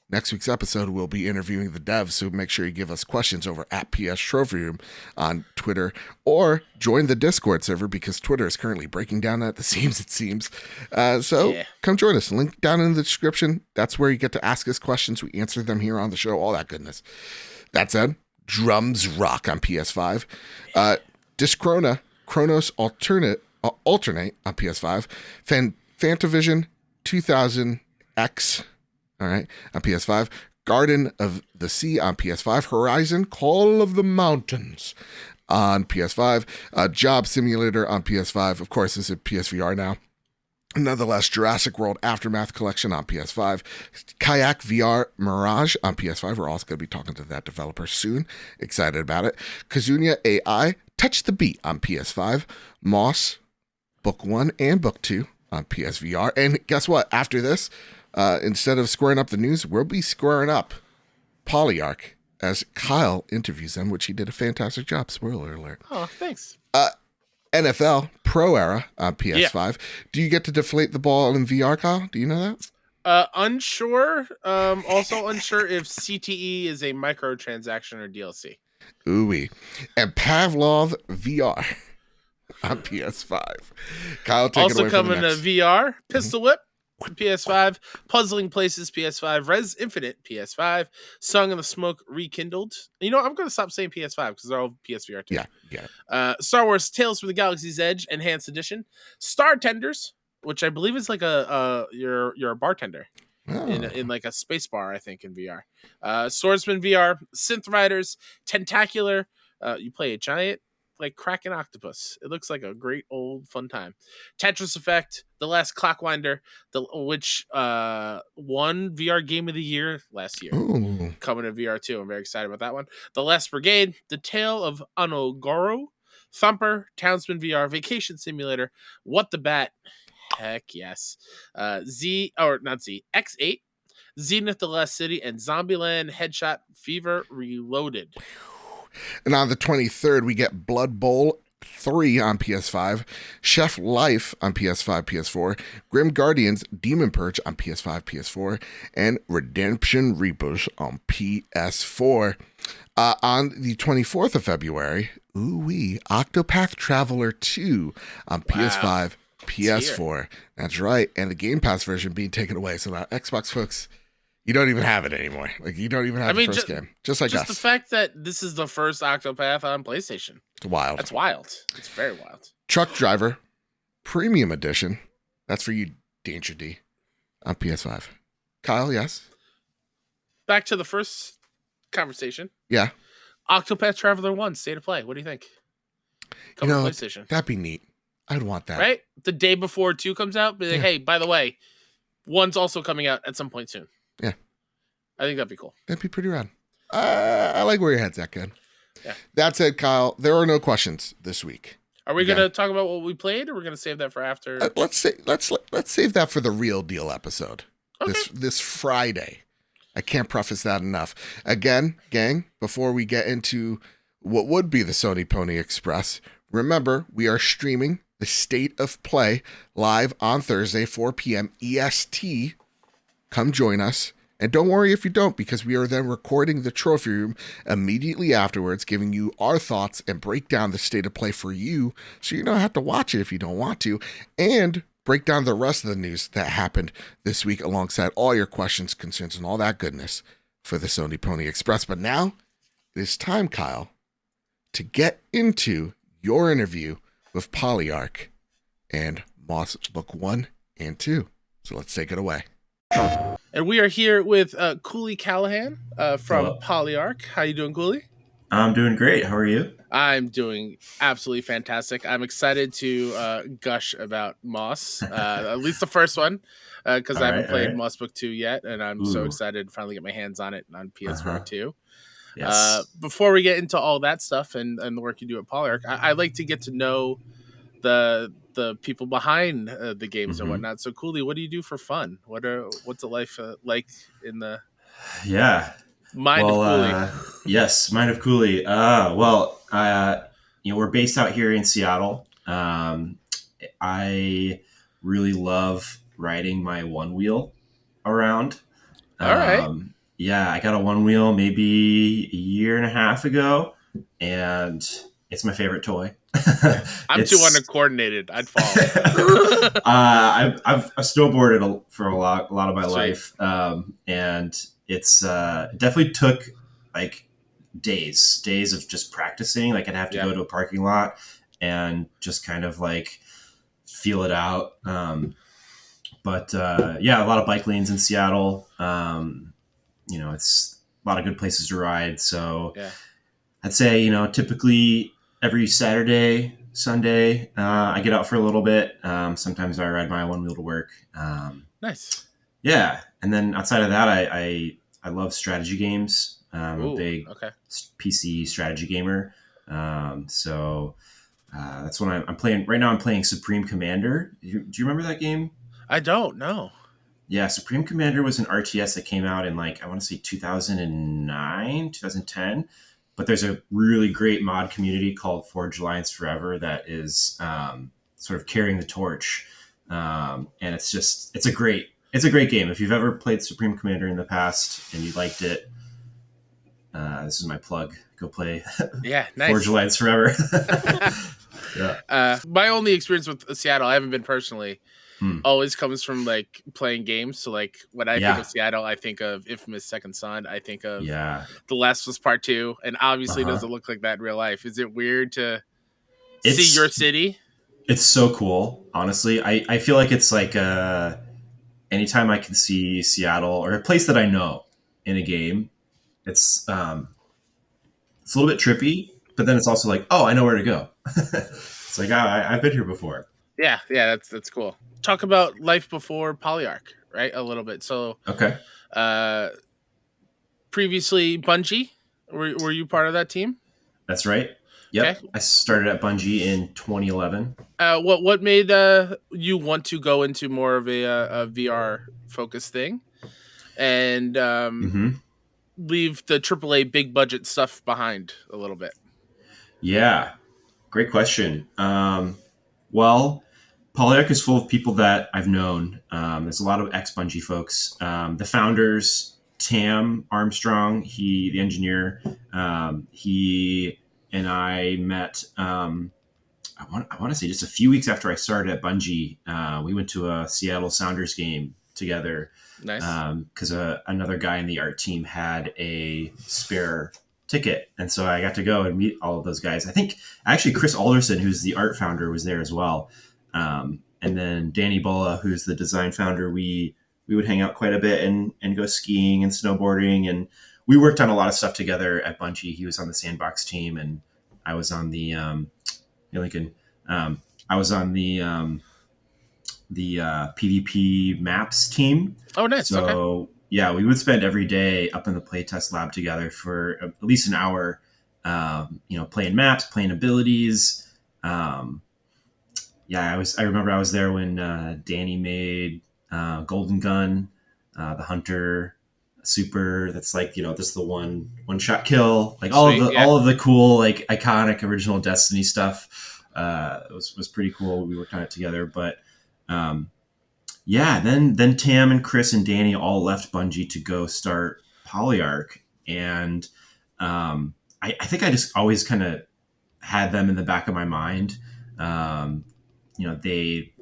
Next week's episode, we'll be interviewing the devs, so make sure you give us questions over at PS Trophy Room on Twitter, or join the Discord server because Twitter is currently breaking down at the seams, it seems. Come join us. Link down in the description. That's where you get to ask us questions. We answer them here on the show, all that goodness. That said, Drums Rock on PS5. Discrona, Chronos Alternate on PS5. Fantavision 2000X. All right, on PS5. Garden of the Sea on PS5. Horizon Call of the Mountains on PS5. Job Simulator on PS5. Of course, this is PSVR now. Nonetheless, Jurassic World Aftermath Collection on PS5, Kayak VR Mirage on PS5. We're also going to be talking to that developer soon. Excited about it. Kazunia AI Touch the Beat on PS5, Moss Book 1 and Book 2 on PSVR. And guess what? After this, instead of squaring up the news, we'll be squaring up Polyarc as Kyle interviews them, which he did a fantastic job. Spoiler alert. Oh, thanks. NFL Pro Era on PS5. Yeah. Do you get to deflate the ball in VR, Kyle? Do you know that? Unsure. Also unsure if CTE is a microtransaction or DLC. Ooh-wee. And Pavlov VR on PS5. Kyle, take also it away coming from the next. to VR, Pistol Whip, PS5, Puzzling Places, PS5, Res Infinite, PS5, Song in the Smoke, Rekindled. You know, I'm going to stop saying PS5 because they're all PSVR2. Yeah. Star Wars Tales from the Galaxy's Edge, Enhanced Edition, Star Tenders, which I believe is like you're a bartender. Oh. In like a space bar, I think, in VR. Swordsman VR, Synth Riders, Tentacular. You play a giant like Kraken octopus. It looks like a great old fun time. Tetris Effect, The Last Clockwinder, which won VR Game of the Year last year. Ooh. Coming to VR2. I'm very excited about that one. The Last Brigade, The Tale of Onogoro, Thumper, Townsman VR, Vacation Simulator, What the Bat. Heck yes. X8, Zenith the Last City, and Zombieland Headshot Fever Reloaded. And on the 23rd, we get Blood Bowl 3 on PS5, Chef Life on PS5, PS4, Grim Guardians Demon Purge on PS5, PS4, and Redemption Reapers on PS4. On the 24th of February, Octopath Traveler 2 on PS5, PS4. That's right. And the Game Pass version being taken away. So now Xbox folks, you don't even have it anymore. Like, you don't even have the first game. Just like us. The fact that this is the first Octopath on PlayStation. It's wild. That's wild. It's very wild. Truck Driver Premium Edition. That's for you, Danger D, on PS5. Kyle, yes? Back to the first conversation. Yeah. Octopath Traveler 1, State of Play. What do you think? Come to PlayStation. That'd be neat. I'd want that. Right? The day before 2 comes out, be like, hey, by the way, 1's also coming out at some point soon. Yeah. I think that'd be cool. That'd be pretty rad. I like where your head's at, good. Yeah. That said, Kyle, there are no questions this week. Are we going to talk about what we played, or we're going to save that for after? Let's save that for the real deal episode. Okay. This Friday. I can't preface that enough. Again, gang, before we get into what would be the Sony Pony Express, remember, we are streaming the State of Play live on Thursday, 4 p.m. EST. Come join us. And don't worry if you don't, because we are then recording the trophy room immediately afterwards, giving you our thoughts and break down the State of Play for you, so you don't have to watch it if you don't want to, and break down the rest of the news that happened this week alongside all your questions, concerns, and all that goodness for the Sony Pony Express. But now it is time, Kyle, to get into your interview with Polyarc and Moss Book 1 and 2. So let's take it away. And we are here with Cooley Callahan from Polyarc. How you doing, Cooley? I'm doing great. How are you? I'm doing absolutely fantastic. I'm excited to gush about Moss, at least the first one, because I haven't played Moss Book 2 yet, and I'm so excited to finally get my hands on it on PSVR2. Yes. Before we get into all that stuff and the work you do at Polyarc, I like to get to know the people behind the games and whatnot. So, Cooley, what do you do for fun? What's a life like in the mind of Cooley? Yes, Mind of Cooley. We're based out here in Seattle. I really love riding my one wheel around. All right. Yeah, I got a one wheel maybe a year and a half ago, and it's my favorite toy. I'm too uncoordinated. I'd fall. I've snowboarded for a lot of my life, and it's it definitely took like days of just practicing. Like I'd have to go to a parking lot and just kind of like feel it out. But a lot of bike lanes in Seattle. It's a lot of good places to ride. So I'd say typically every Saturday, Sunday, I get out for a little bit. Sometimes I ride my one wheel to work. Nice. Yeah, and then outside of that, I love strategy games. I'm a Ooh, big okay. PC strategy gamer. That's what I'm playing right now. I'm playing Supreme Commander. Do you remember that game? I don't know. Yeah, Supreme Commander was an RTS that came out in like I want to say 2009, 2010. But there's a really great mod community called Forge Alliance Forever that is sort of carrying the torch, and it's a great game. If you've ever played Supreme Commander in the past and you liked it, this is my plug. Go play Yeah, Forge nice. Alliance Forever. Yeah. My only experience with Seattle, I haven't been personally, Hmm. always comes from like playing games. So like when I think Yeah. of Seattle, I think of Infamous Second Son. I think of Yeah. The Last of Us Part Two, and obviously it Uh-huh. doesn't look like that in real life. Is it weird to see your It's city? it's so cool. Honestly, I feel like it's like anytime I can see Seattle or a place that I know in a game, it's it's a little bit trippy, but then it's also like, oh, I know where to go. It's like I've been here before. Yeah, yeah, that's cool. Talk about life before Polyarc, right? A little bit. So, Okay, uh, previously Bungie, were you part of that team? that's right. Okay. Yep, I started at Bungie in 2011. What made you want to go into more of a VR focused thing and Mm-hmm. leave the AAA big budget stuff behind a little bit? Yeah, great question. Well, Polyarc is full of people that I've known. There's a lot of ex Bungie folks. The founders, Tam Armstrong, the engineer, he and I met. I want to say just a few weeks after I started at Bungie. We went to a Seattle Sounders game together Nice. because another guy in the art team had a spare ticket, and so I got to go and meet all of those guys. I think actually Chris Alderson, who's the art founder, was there as well, and then Danny Bola, who's the design founder. We would hang out quite a bit and go skiing and snowboarding, and we worked on a lot of stuff together at Bungie. He was on the Sandbox team, and I was on the hey, Lincoln. I was on the PvP maps team. Oh, nice. Okay. So yeah, we would spend every day up in the playtest lab together for at least an hour. Playing maps, playing abilities. Um, yeah, I remember I was there when Danny made Golden Gun, the Hunter Super. That's like just the one shot kill. Like Sweet. Yeah. all of the cool like iconic original Destiny stuff. It was pretty cool. We worked on it together, but um, yeah, then Tam and Chris and Danny all left Bungie to go start Polyarc, and I think I just always kind of had them in the back of my mind. Um, they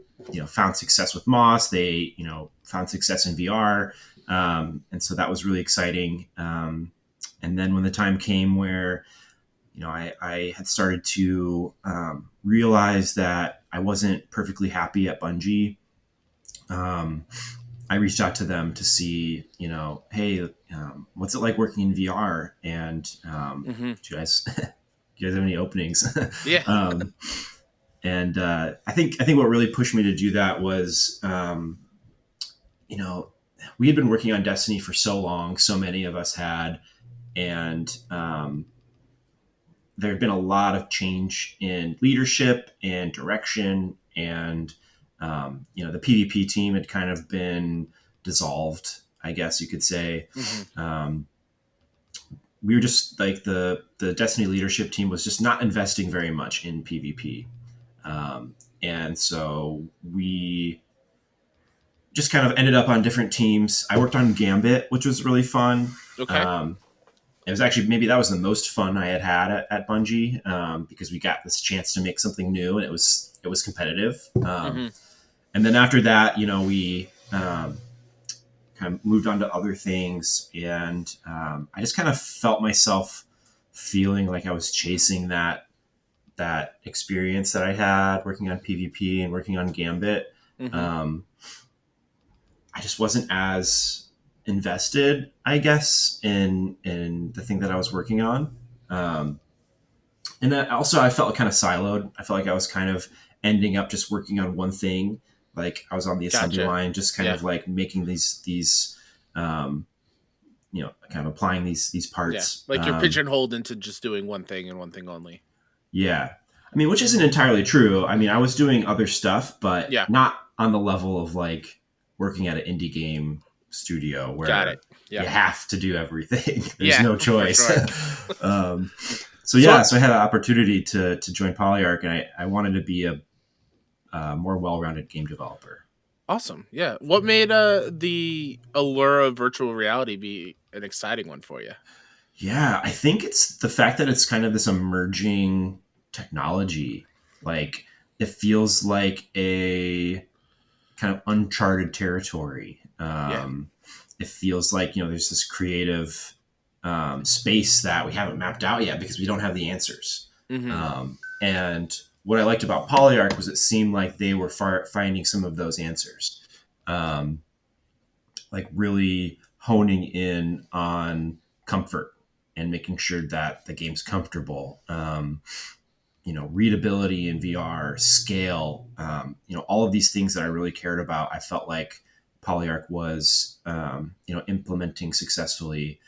found success with Moss. They found success in VR, and so that was really exciting. And then when the time came where I had started to realize that I wasn't perfectly happy at Bungie. I reached out to them to see, hey, what's it like working in VR? And do you guys, do you guys have any openings? Yeah. I think what really pushed me to do that was, we had been working on Destiny for so long, so many of us had, and there had been a lot of change in leadership and direction, and the PvP team had kind of been dissolved, I guess you could say. We were just like the Destiny leadership team was just not investing very much in PvP, and so we just kind of ended up on different teams. I worked on Gambit, which was really fun. Okay. It was actually maybe that was the most fun I had at Bungie, because we got this chance to make something new, and it was competitive. And then after that, we kind of moved on to other things, and I just kind of felt myself feeling like I was chasing that experience that I had working on PvP and working on Gambit. I just wasn't as invested, I guess, in the thing that I was working on. And that also, I felt kind of siloed. I felt like I was kind of ending up just working on one thing. Like I was on the assembly Gotcha. line, just kind Yeah. of like making these um, kind of applying these Yeah. parts. Like you're pigeonholed into just doing one thing and one thing only. Yeah. I mean, which isn't entirely true. I mean, I was doing other stuff, but Yeah. not on the level of like working at an indie game studio Got it. where Yeah. you have to do everything. There's Yeah, no for choice. sure. So So yeah, so I had an opportunity to join Polyarc, and I wanted to be a more well-rounded game developer. awesome. Yeah. What made the allure of virtual reality be an exciting one for you? Yeah, I think it's the fact that it's kind of this emerging technology. Like it feels like a kind of uncharted territory. Yeah. It feels like there's this creative space that we haven't mapped out yet because we don't have the answers. Mm-hmm. And what I liked about Polyarc was it seemed like they were finding some of those answers, um, like really honing in on comfort and making sure that the game's comfortable. Readability in VR, scale, all of these things that I really cared about. I felt like Polyarc was, implementing successfully.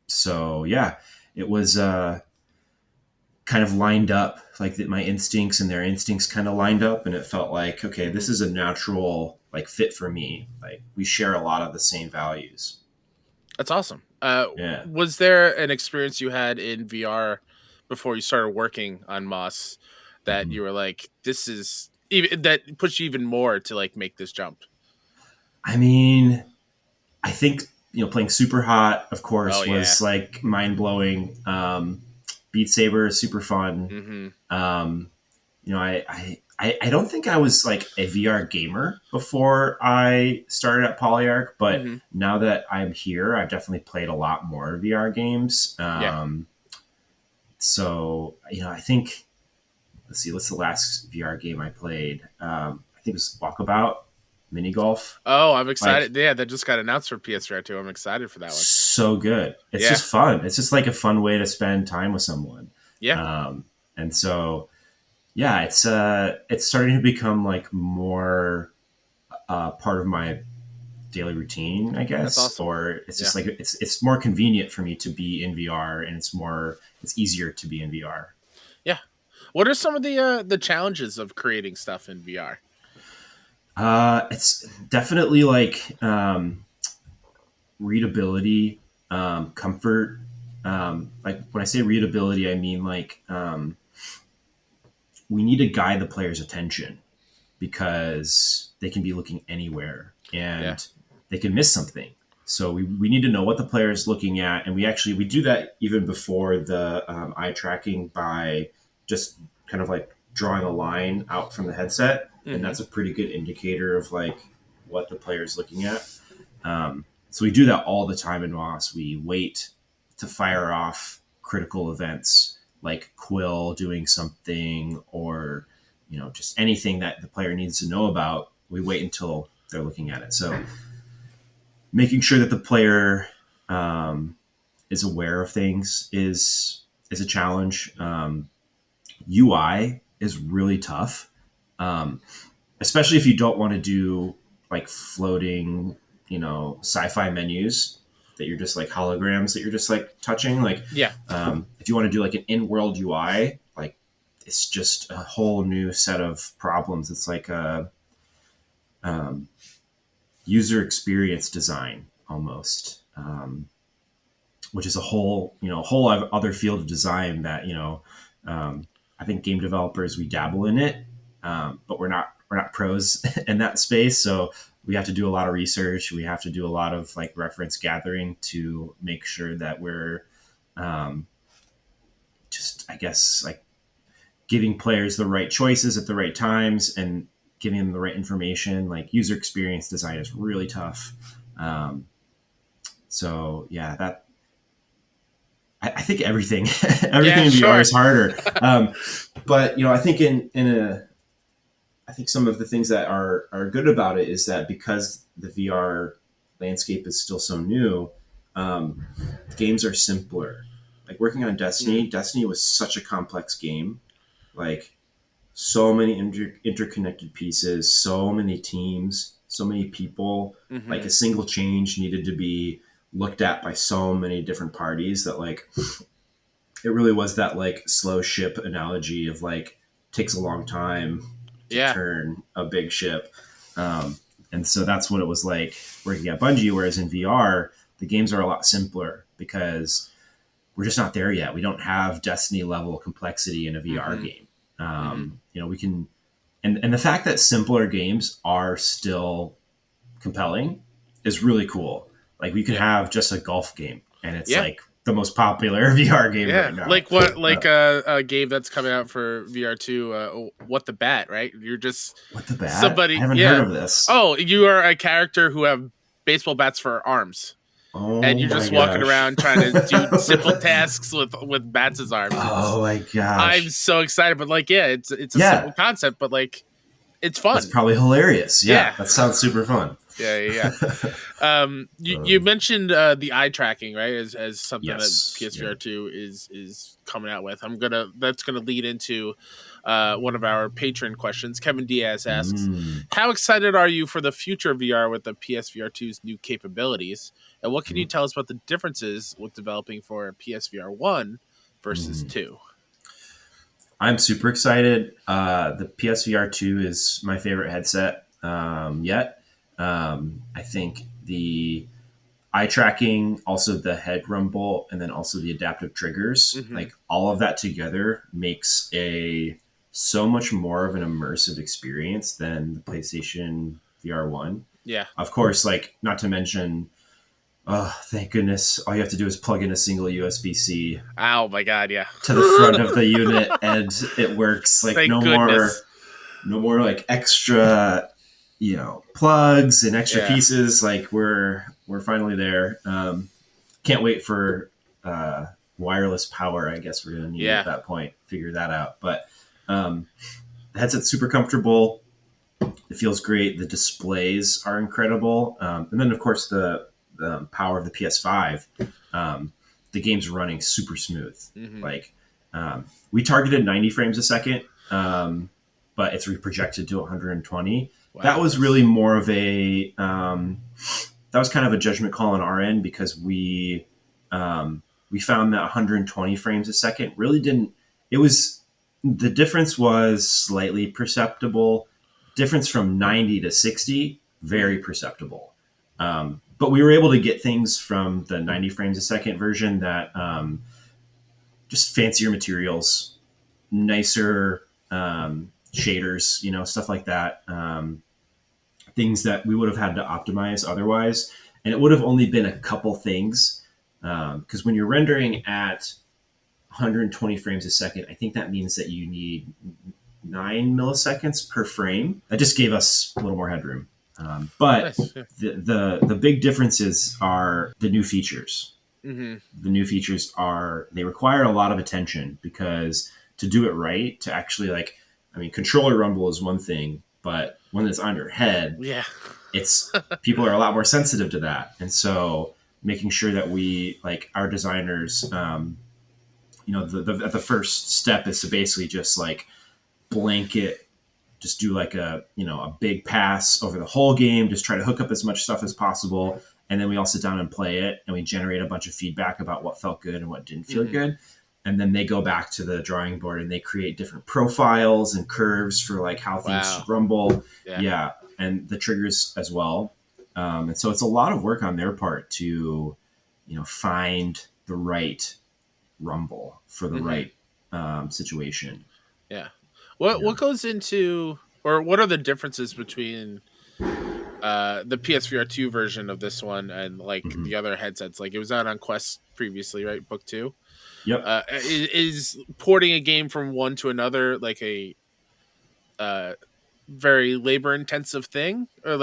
So yeah, it was kind of lined up, like that. My instincts and their instincts kind of lined up, and it felt like, okay, this is a natural like fit for me. Like we share a lot of the same values. That's awesome. Yeah. Was there an experience you had in VR before you started working on Moss that Mhm. you were like, this is even that pushed you even more to like make this jump? I mean, I think playing Super Hot, of Oh course, yeah. was like mind blowing. Beat Saber is super fun. Mm-hmm. Um, I don't think I was like a VR gamer before I started at Polyarc, but Mm-hmm. now that I'm here, I've definitely played a lot more VR games. Yeah. So I think, let's see, what's the last VR game I played? I think it was Walkabout Mini Golf. Oh, I'm Like excited. Yeah, that just got announced for PSVR2. I'm excited for that one. so good. It's Yeah. just fun. It's just like a fun way to spend time with someone. Yeah. Um, and so yeah, it's starting to become like more part of my daily routine, I That's guess. awesome. Or it's Yeah. just like it's more convenient for me to be in VR, and it's easier to be in VR. Yeah. What are some of the challenges of creating stuff in VR? It's definitely like readability, comfort. Like when I say readability, I mean like we need to guide the player's attention because they can be looking anywhere Yeah. and they can miss something. So we need to know what the player is looking at, and we do that even before the eye tracking by just kind of like drawing a line out from the headset, and Mm-hmm. that's a pretty good indicator of like what the player is looking at. So we do that all the time in Moss. We wait to fire off critical events like Quill doing something or just anything that the player needs to know about. We wait until they're looking at it. So making sure that the player is aware of things is a challenge. UI is really tough, especially if you don't want to do like floating, sci-fi menus that you're just like holograms that you're just like touching. Like, Yeah. if you want to do like an in-world UI, like it's just a whole new set of problems. It's like a um, user experience design almost, which is a whole other field of design that um, I think game developers we dabble in it, but we're not pros in that space. So we have to do a lot of research. We have to do a lot of like reference gathering to make sure that we're um, just, I guess, like giving players the right choices at the right times and giving them the right information. Like user experience design is really tough. Um, so yeah, that I think everything Yeah, everything in VR sure. is harder. But I think I think some of the things that are good about it is that because the VR landscape is still so new, games are simpler. like working on Destiny. Destiny was such a complex game, like so many interconnected pieces, so many teams, so many people. Like a single change needed to be looked at by so many different parties that like it really was that like slow ship analogy of like takes a long time to turn a big ship. And so that's what it was like working at Bungie. Whereas in VR, the games are a lot simpler because we're just not there yet. We don't have Destiny level complexity in a VR game. You know, we can, and the fact that simpler games are still compelling is really cool. Like we can have just a golf game and it's like the most popular VR game right now. Like what, like a game that's coming out for VR2, What the Bat, right? You're just What the Bat? Somebody, I haven't heard of this. Oh, you are a character who have baseball bats for arms. Oh, and you're just walking around trying to do simple tasks with bats as arms. Oh my gosh. I'm so excited, but like, it's a simple concept, but like, it's fun. That's probably hilarious. Yeah. That sounds super fun. Yeah. You mentioned the eye tracking, right? As something that PSVR2 is coming out with. That's gonna lead into one of our patron questions. Kevin Diaz asks, "How excited are you for the future of VR with the PSVR2's new capabilities? And what can you tell us about the differences with developing for PSVR1 versus 2?" I'm super excited. The PSVR2 is my favorite headset yet. I think the eye tracking, also the head rumble, and then also the adaptive triggers, like all of that together makes so much more of an immersive experience than the PlayStation VR1. Yeah. Of course, like not to mention, oh, thank goodness, all you have to do is plug in a single USB-C. Oh my God, yeah. To the front of the unit and it works. Like no more like extra plugs and extra pieces. Like we're finally there. Can't wait for wireless power. I guess we're gonna need at that point. Figure that out. But the headset's super comfortable. It feels great. The displays are incredible. And then of course the power of the PS5. The game's running super smooth. Like we targeted 90 frames a second, but it's projected to 120. Wow. That was really more of that was kind of a judgment call on our end because we found that 120 frames a second really didn't. The difference was slightly perceptible. Difference from 90 to 60, very perceptible. But we were able to get things from the 90 frames a second version that just fancier materials, nicer shaders, stuff like that. Things that we would have had to optimize otherwise. And it would have only been a couple things. Because when you're rendering at 120 frames a second, I think that means that you need 9 milliseconds per frame. That just gave us a little more headroom. But nice. The big differences are the new features. The new features they require a lot of attention because to do it right, to actually controller rumble is one thing, but when it's on your head, it's people are a lot more sensitive to that. And so making sure that we, our designers, the first step is to basically just blanket, just do a big pass over the whole game, just try to hook up as much stuff as possible. And then we all sit down and play it and we generate a bunch of feedback about what felt good and what didn't feel good. And then they go back to the drawing board and they create different profiles and curves for how things should rumble. Yeah. And the triggers as well. And so it's a lot of work on their part to, find the right rumble for the right situation. Yeah. What goes into, or what are the differences between the PSVR2 version of this one and the other headsets? It was out on Quest previously, right? Book 2. Yep. Is porting a game from one to another a very labor intensive thing, or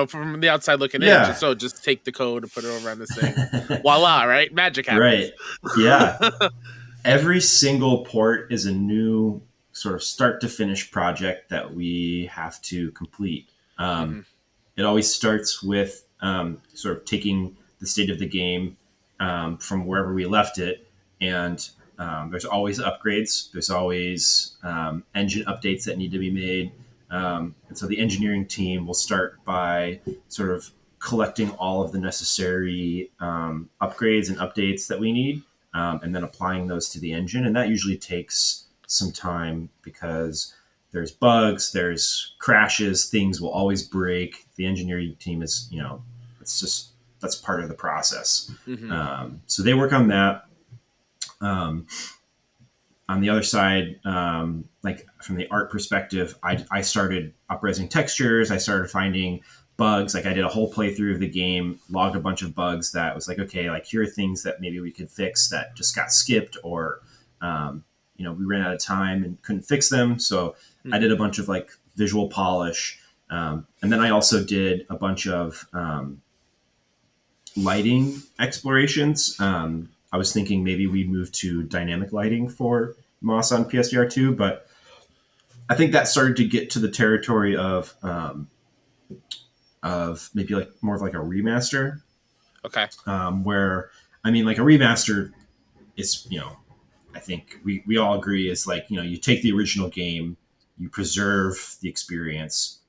from the outside looking in, just take the code and put it over on this thing, voila, right? Magic happens. Right. Yeah. Every single port is a new sort of start to finish project that we have to complete. It always starts with sort of taking the state of the game from wherever we left it and there's always upgrades. There's always engine updates that need to be made. And so the engineering team will start by sort of collecting all of the necessary upgrades and updates that we need, and then applying those to the engine. And that usually takes some time because there's bugs, there's crashes, things will always break. The engineering team is, it's just, that's part of the process. So they work on that. Um, on the other side, like from the art perspective, I started upresing textures. I started finding bugs. Like I did a whole playthrough of the game, logged a bunch of bugs that was like, okay, like here are things that maybe we could fix that just got skipped, or we ran out of time and couldn't fix them. So I did a bunch of like visual polish, and then I also did a bunch of lighting explorations. I was thinking maybe we move to dynamic lighting for Moss on PSVR2, but I think that started to get to the territory of maybe like more of like a remaster. Okay. Where, I mean, like a remaster is, I think we all agree is like, you take the original game, you preserve the experience,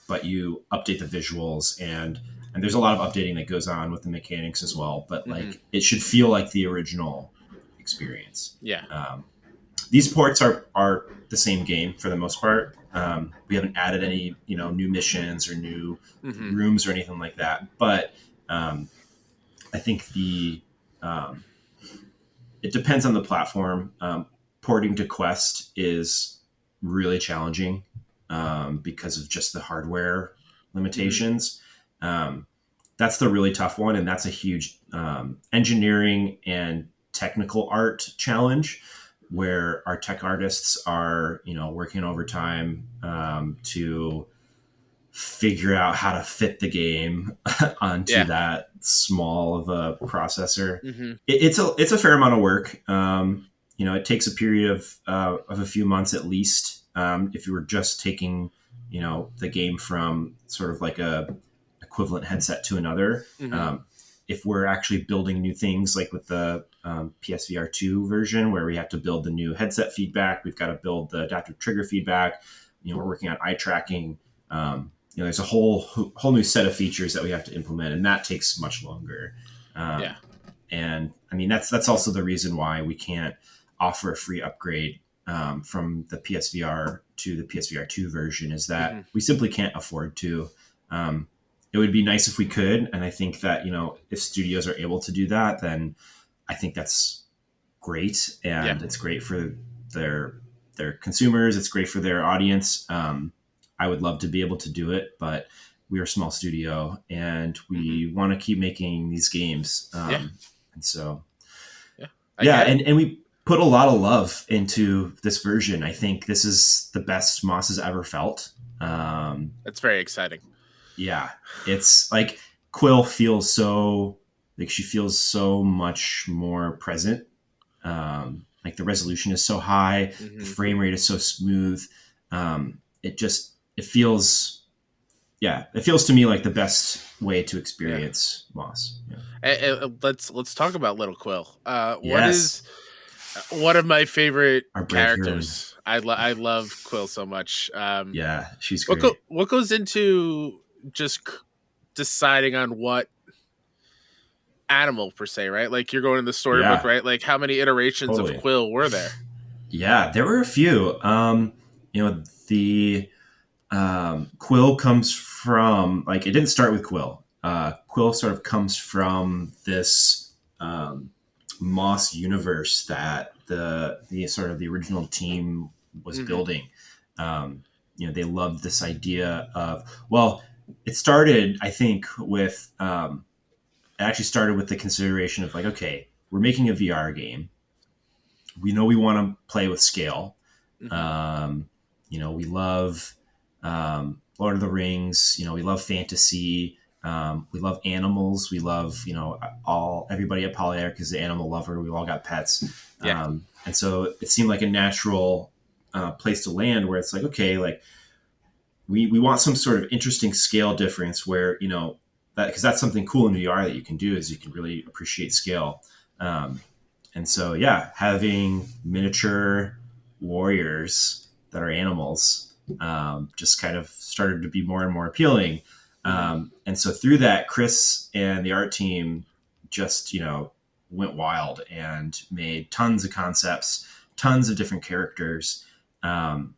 but you update the visuals, and there's a lot of updating that goes on with the mechanics as well. But like it should feel like the original experience. Yeah. These ports are the same game for the most part. We haven't added any new missions or new rooms or anything like that. But I think it depends on the platform. Porting to Quest is really challenging because of just the hardware limitations. That's the really tough one, and that's a huge engineering and technical art challenge, where our tech artists are working overtime to figure out how to fit the game onto that small of a processor. It's a fair amount of work. It takes a period of a few months at least. If you were just taking the game from sort of like a equivalent headset to another. If we're actually building new things, like with the PSVR2 version, where we have to build the new headset feedback, we've got to build the adaptive trigger feedback. We're working on eye tracking. There's a whole new set of features that we have to implement, and that takes much longer. And I mean, that's also the reason why we can't offer a free upgrade from the PSVR to the PSVR2 version, is that we simply can't afford to. It would be nice if we could, and I think that if studios are able to do that, then I think that's great, and it's great for their consumers. It's great for their audience. I would love to be able to do it, but we are a small studio, and we want to keep making these games. And so, and we put a lot of love into this version. I think this is the best Moss has ever felt. It's very exciting. Yeah, it's like Quill feels so like she feels so much more present. Like the resolution is so high, the frame rate is so smooth. It feels to me like the best way to experience Moss. Let's talk about Little Quill. What is one of my favorite characters? I love Quill so much. She's great. What goes into just deciding on what animal per se, right? Like you're going in the storybook, right? Like how many iterations of Quill were there? Yeah, there were a few. The Quill comes from, like, it didn't start with Quill. Quill sort of comes from this Moss universe that the sort of the original team was building. They loved this idea of, it started, I think, with it actually started with the consideration of like, okay, we're making a VR game. We know we want to play with scale. We love Lord of the Rings. We love fantasy. We love animals. We love, everybody at Polyarc is the animal lover. We've all got pets. And so it seemed like a natural place to land, where it's like, okay, like we want some sort of interesting scale difference where, because that's something cool in VR that you can do, is you can really appreciate scale. And so, yeah, having miniature warriors that are animals just kind of started to be more and more appealing. And so through that, Chris and the art team just, went wild and made tons of concepts, tons of different characters. And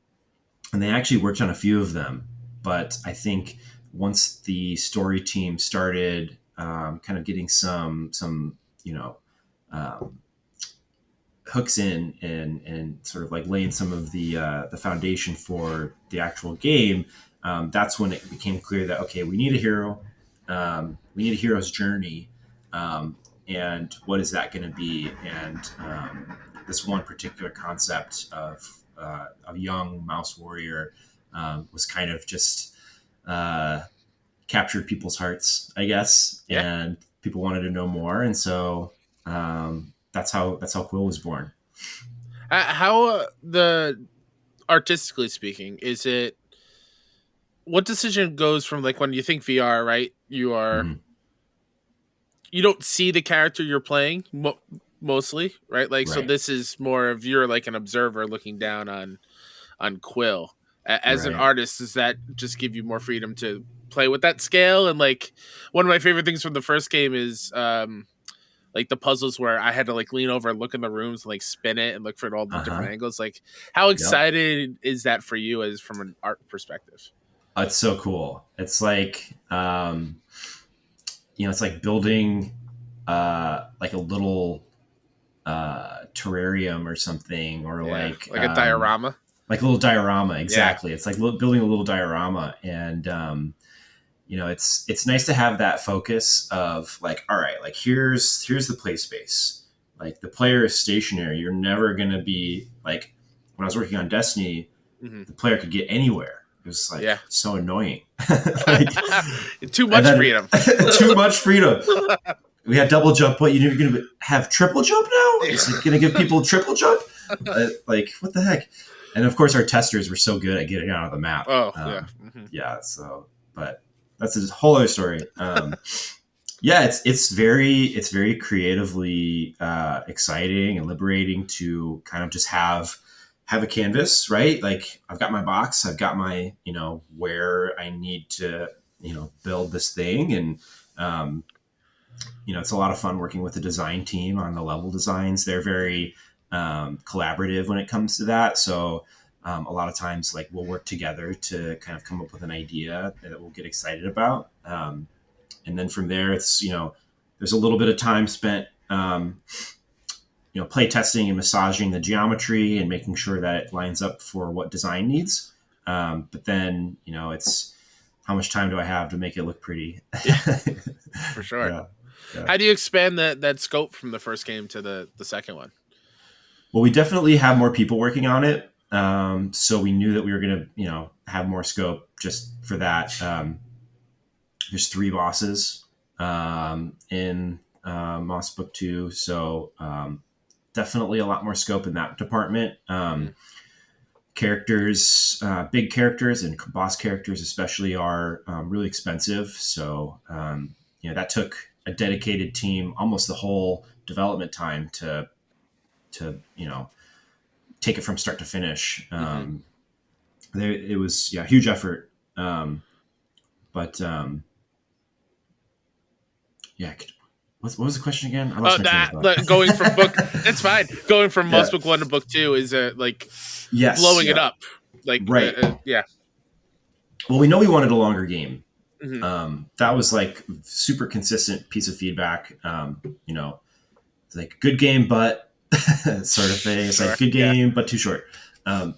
they actually worked on a few of them. But I think once the story team started kind of getting some um, hooks in and sort of like laying some of the foundation for the actual game, that's when it became clear that okay, we need a hero, we need a hero's journey, and what is that going to be? And this one particular concept of a young mouse warrior was kind of just captured people's hearts, I guess, and people wanted to know more, and so that's how Quill was born. How the artistically speaking, is it what decision goes from like when you think VR, right? You are you don't see the character you're playing mostly, right? Like so this is more of you're like an observer looking down on Quill. As an artist, does that just give you more freedom to play with that scale? And like one of my favorite things from the first game is like the puzzles where I had to like lean over and look in the rooms and like spin it and look for all the different angles. Like how excited is that for you as from an art perspective? It's so cool. It's like it's like building like a little terrarium or something, or like a diorama. Like a little diorama, exactly. Yeah. It's like building a little diorama, and it's nice to have that focus of like, all right, like here's the play space. Like the player is stationary. You're never gonna be like when I was working on Destiny, the player could get anywhere. It was like so annoying. Like, too much freedom. Too much freedom. We had double jump. What, you're going to have triple jump now? Is it going to give people triple jump? Like, what the heck? And of course, our testers were so good at getting out of the map. Yeah. So, but that's a whole other story. It's very creatively exciting and liberating to kind of just have a canvas, right? Like I've got my box, I've got my, where I need to, build this thing. And, it's a lot of fun working with the design team on the level designs. They're very collaborative when it comes to that. So a lot of times like we'll work together to kind of come up with an idea that we'll get excited about. And then from there, it's, there's a little bit of time spent, play testing and massaging the geometry and making sure that it lines up for what design needs. But then, it's how much time do I have to make it look pretty? For sure. Yeah. How do you expand that scope from the first game to the second one? Well, we definitely have more people working on it. So we knew that we were going to, have more scope just for that. There's 3 bosses in Moss Book 2. So definitely a lot more scope in that department. Characters, big characters and boss characters especially are really expensive. So, that took a dedicated team almost the whole development time to take it from start to finish. It was a huge effort. What was the question again? I lost my train of thought. Going from book, it's fine. Going from Moss Book 1 to Book 2 is like blowing it up. Like right. Well, we know we wanted a longer game. That was like super consistent piece of feedback. It's like good game, but sort of thing. It's like good game, but too short.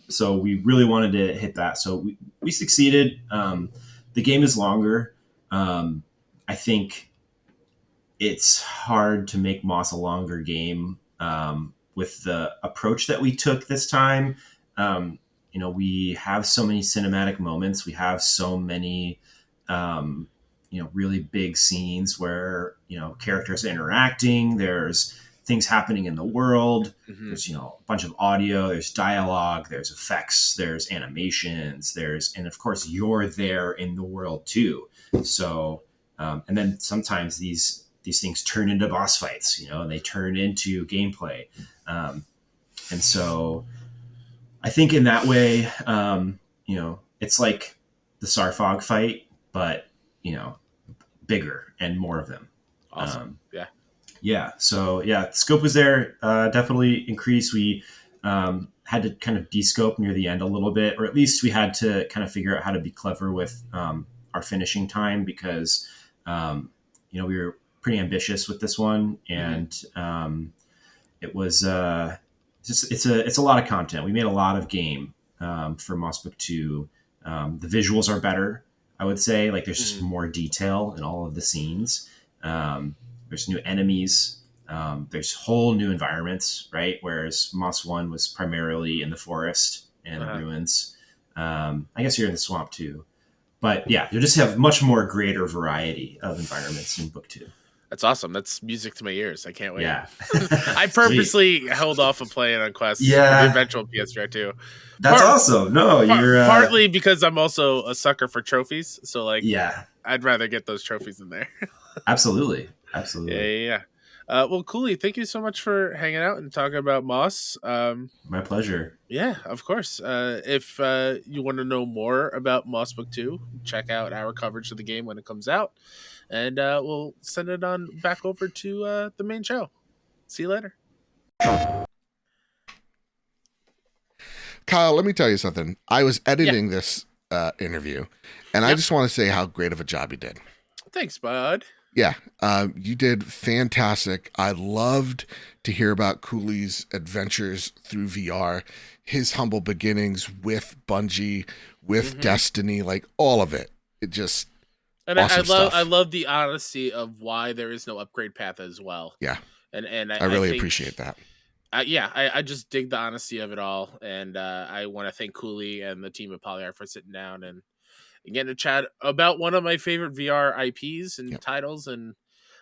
So we really wanted to hit that. So we succeeded. The game is longer. I think it's hard to make Moss a longer game with the approach that we took this time. We have so many cinematic moments. We have so many, really big scenes where, characters are interacting. There's things happening in the world. There's, a bunch of audio, there's dialogue, there's effects, there's animations, and of course you're there in the world too. So, and then sometimes these these things turn into boss fights, and they turn into gameplay. And so I think in that way, it's like the Sarfog fight, but, bigger and more of them. Awesome. Yeah. So the scope was there, definitely increased. We had to kind of de-scope near the end a little bit, or at least we had to kind of figure out how to be clever with our finishing time, because, we were pretty ambitious with this one, and it was it's a lot of content. We made a lot of game for Moss Book 2. The visuals are better, I would say. Like, there's just more detail in all of the scenes. There's new enemies. There's whole new environments, right? Whereas Moss 1 was primarily in the forest and the ruins. I guess you're in the swamp too. But yeah, you just have much more greater variety of environments in Book 2. That's awesome. That's music to my ears. I can't wait. Yeah. I purposely held off of playing on Quest for the eventual PSVR2. That's awesome. No, you're... partly because I'm also a sucker for trophies. So, like, yeah, I'd rather get those trophies in there. Absolutely. Yeah. Well, Cooley, thank you so much for hanging out and talking about Moss. My pleasure. Yeah, of course. If you want to know more about Moss Book 2, check out our coverage of the game when it comes out. And we'll send it on back over to the main show. See you later. Kyle, let me tell you something. I was editing this interview, and I just want to say how great of a job you did. Thanks, bud. Yeah, you did fantastic. I loved to hear about Cooley's adventures through VR, his humble beginnings with Bungie, with Destiny, like all of it. It just and awesome I love the honesty of why there is no upgrade path as well. Yeah, and I really appreciate that. I just dig the honesty of it all, and I want to thank Cooley and the team at Polyarc for sitting down and getting to chat about one of my favorite VR IPs and titles, and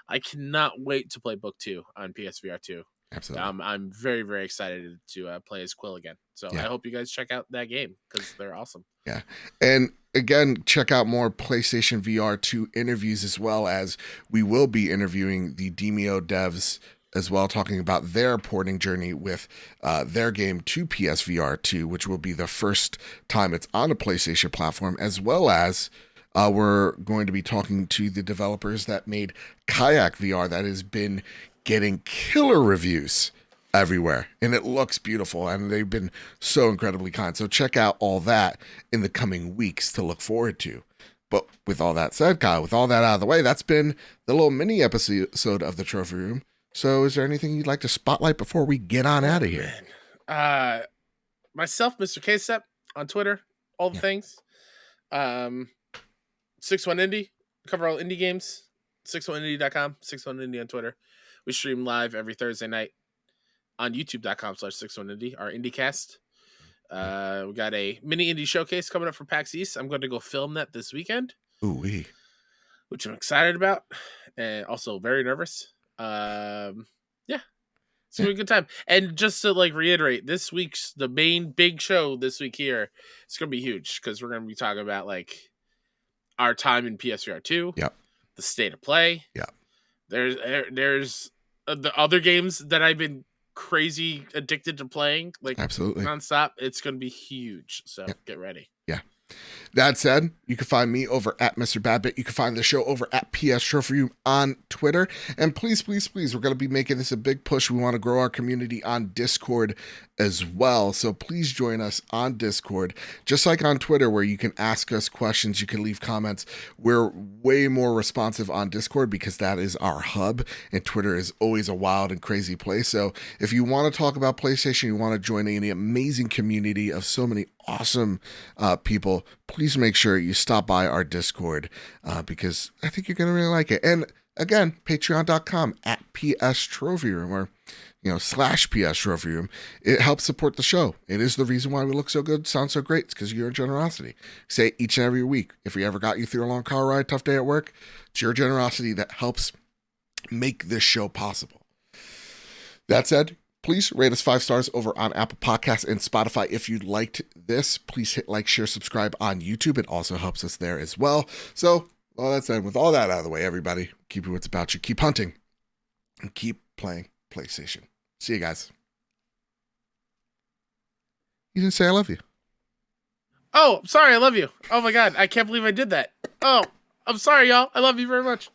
I cannot wait to play Book 2 on PSVR2. Absolutely. I'm very, very excited to play as Quill again. So I hope you guys check out that game because they're awesome. Yeah. And again, check out more PlayStation VR2 interviews, as well as we will be interviewing the Demio devs as well, talking about their porting journey with their game to PSVR2, which will be the first time it's on a PlayStation platform, as well as we're going to be talking to the developers that made Kayak VR, that has been getting killer reviews everywhere, and it looks beautiful, and they've been so incredibly kind. So check out all that in the coming weeks to look forward to. But with all that said, Kyle, with all that out of the way, that's been the little mini episode of the Trophy Room. So is there anything you'd like to spotlight before we get on out of here? Myself, Mr. K-Step on Twitter, all the things. 61indie, cover all indie games. 61indie.com, 61indie on Twitter. We stream live every Thursday night on youtube.com/61indie, our IndieCast. We got a mini indie showcase coming up for PAX East. I'm going to go film that this weekend. Ooh-wee. Which I'm excited about, and also very nervous. It's gonna be a good time. And just to reiterate, this week's the main big show this week here. It's gonna be huge because we're gonna be talking about our time in PSVR2. Yep. The state of play. Yeah. There's the other games that I've been crazy addicted to playing, absolutely nonstop. It's gonna be huge. So get ready. Yeah. That said, you can find me over at Mr. Badbit. You can find the show over at PS Trophy Room on Twitter. And please, we're going to be making this a big push. We want to grow our community on Discord as well. So please join us on Discord. Just like on Twitter, where you can ask us questions, you can leave comments. We're way more responsive on Discord because that is our hub. And Twitter is always a wild and crazy place. So if you want to talk about PlayStation, you want to join an amazing community of so many awesome people, please make sure you stop by our Discord because I think you're going to really like it. And again, patreon.com at PS Trophy Room, or /PS Trophy Room. It helps support the show. It is the reason why we look so good, sound so great. It's because of your generosity. Say it each and every week. If we ever got you through a long car ride, tough day at work, it's your generosity that helps make this show possible. That said, please rate us 5 stars over on Apple Podcasts and Spotify. If you liked this, please hit like, share, subscribe on YouTube. It also helps us there as well. So Well, that's it. With all that out of the way, everybody, keep it what's about you. Keep hunting and keep playing PlayStation. See you guys. You didn't say I love you. Oh, sorry. I love you. Oh my God. I can't believe I did that. Oh, I'm sorry, y'all. I love you very much.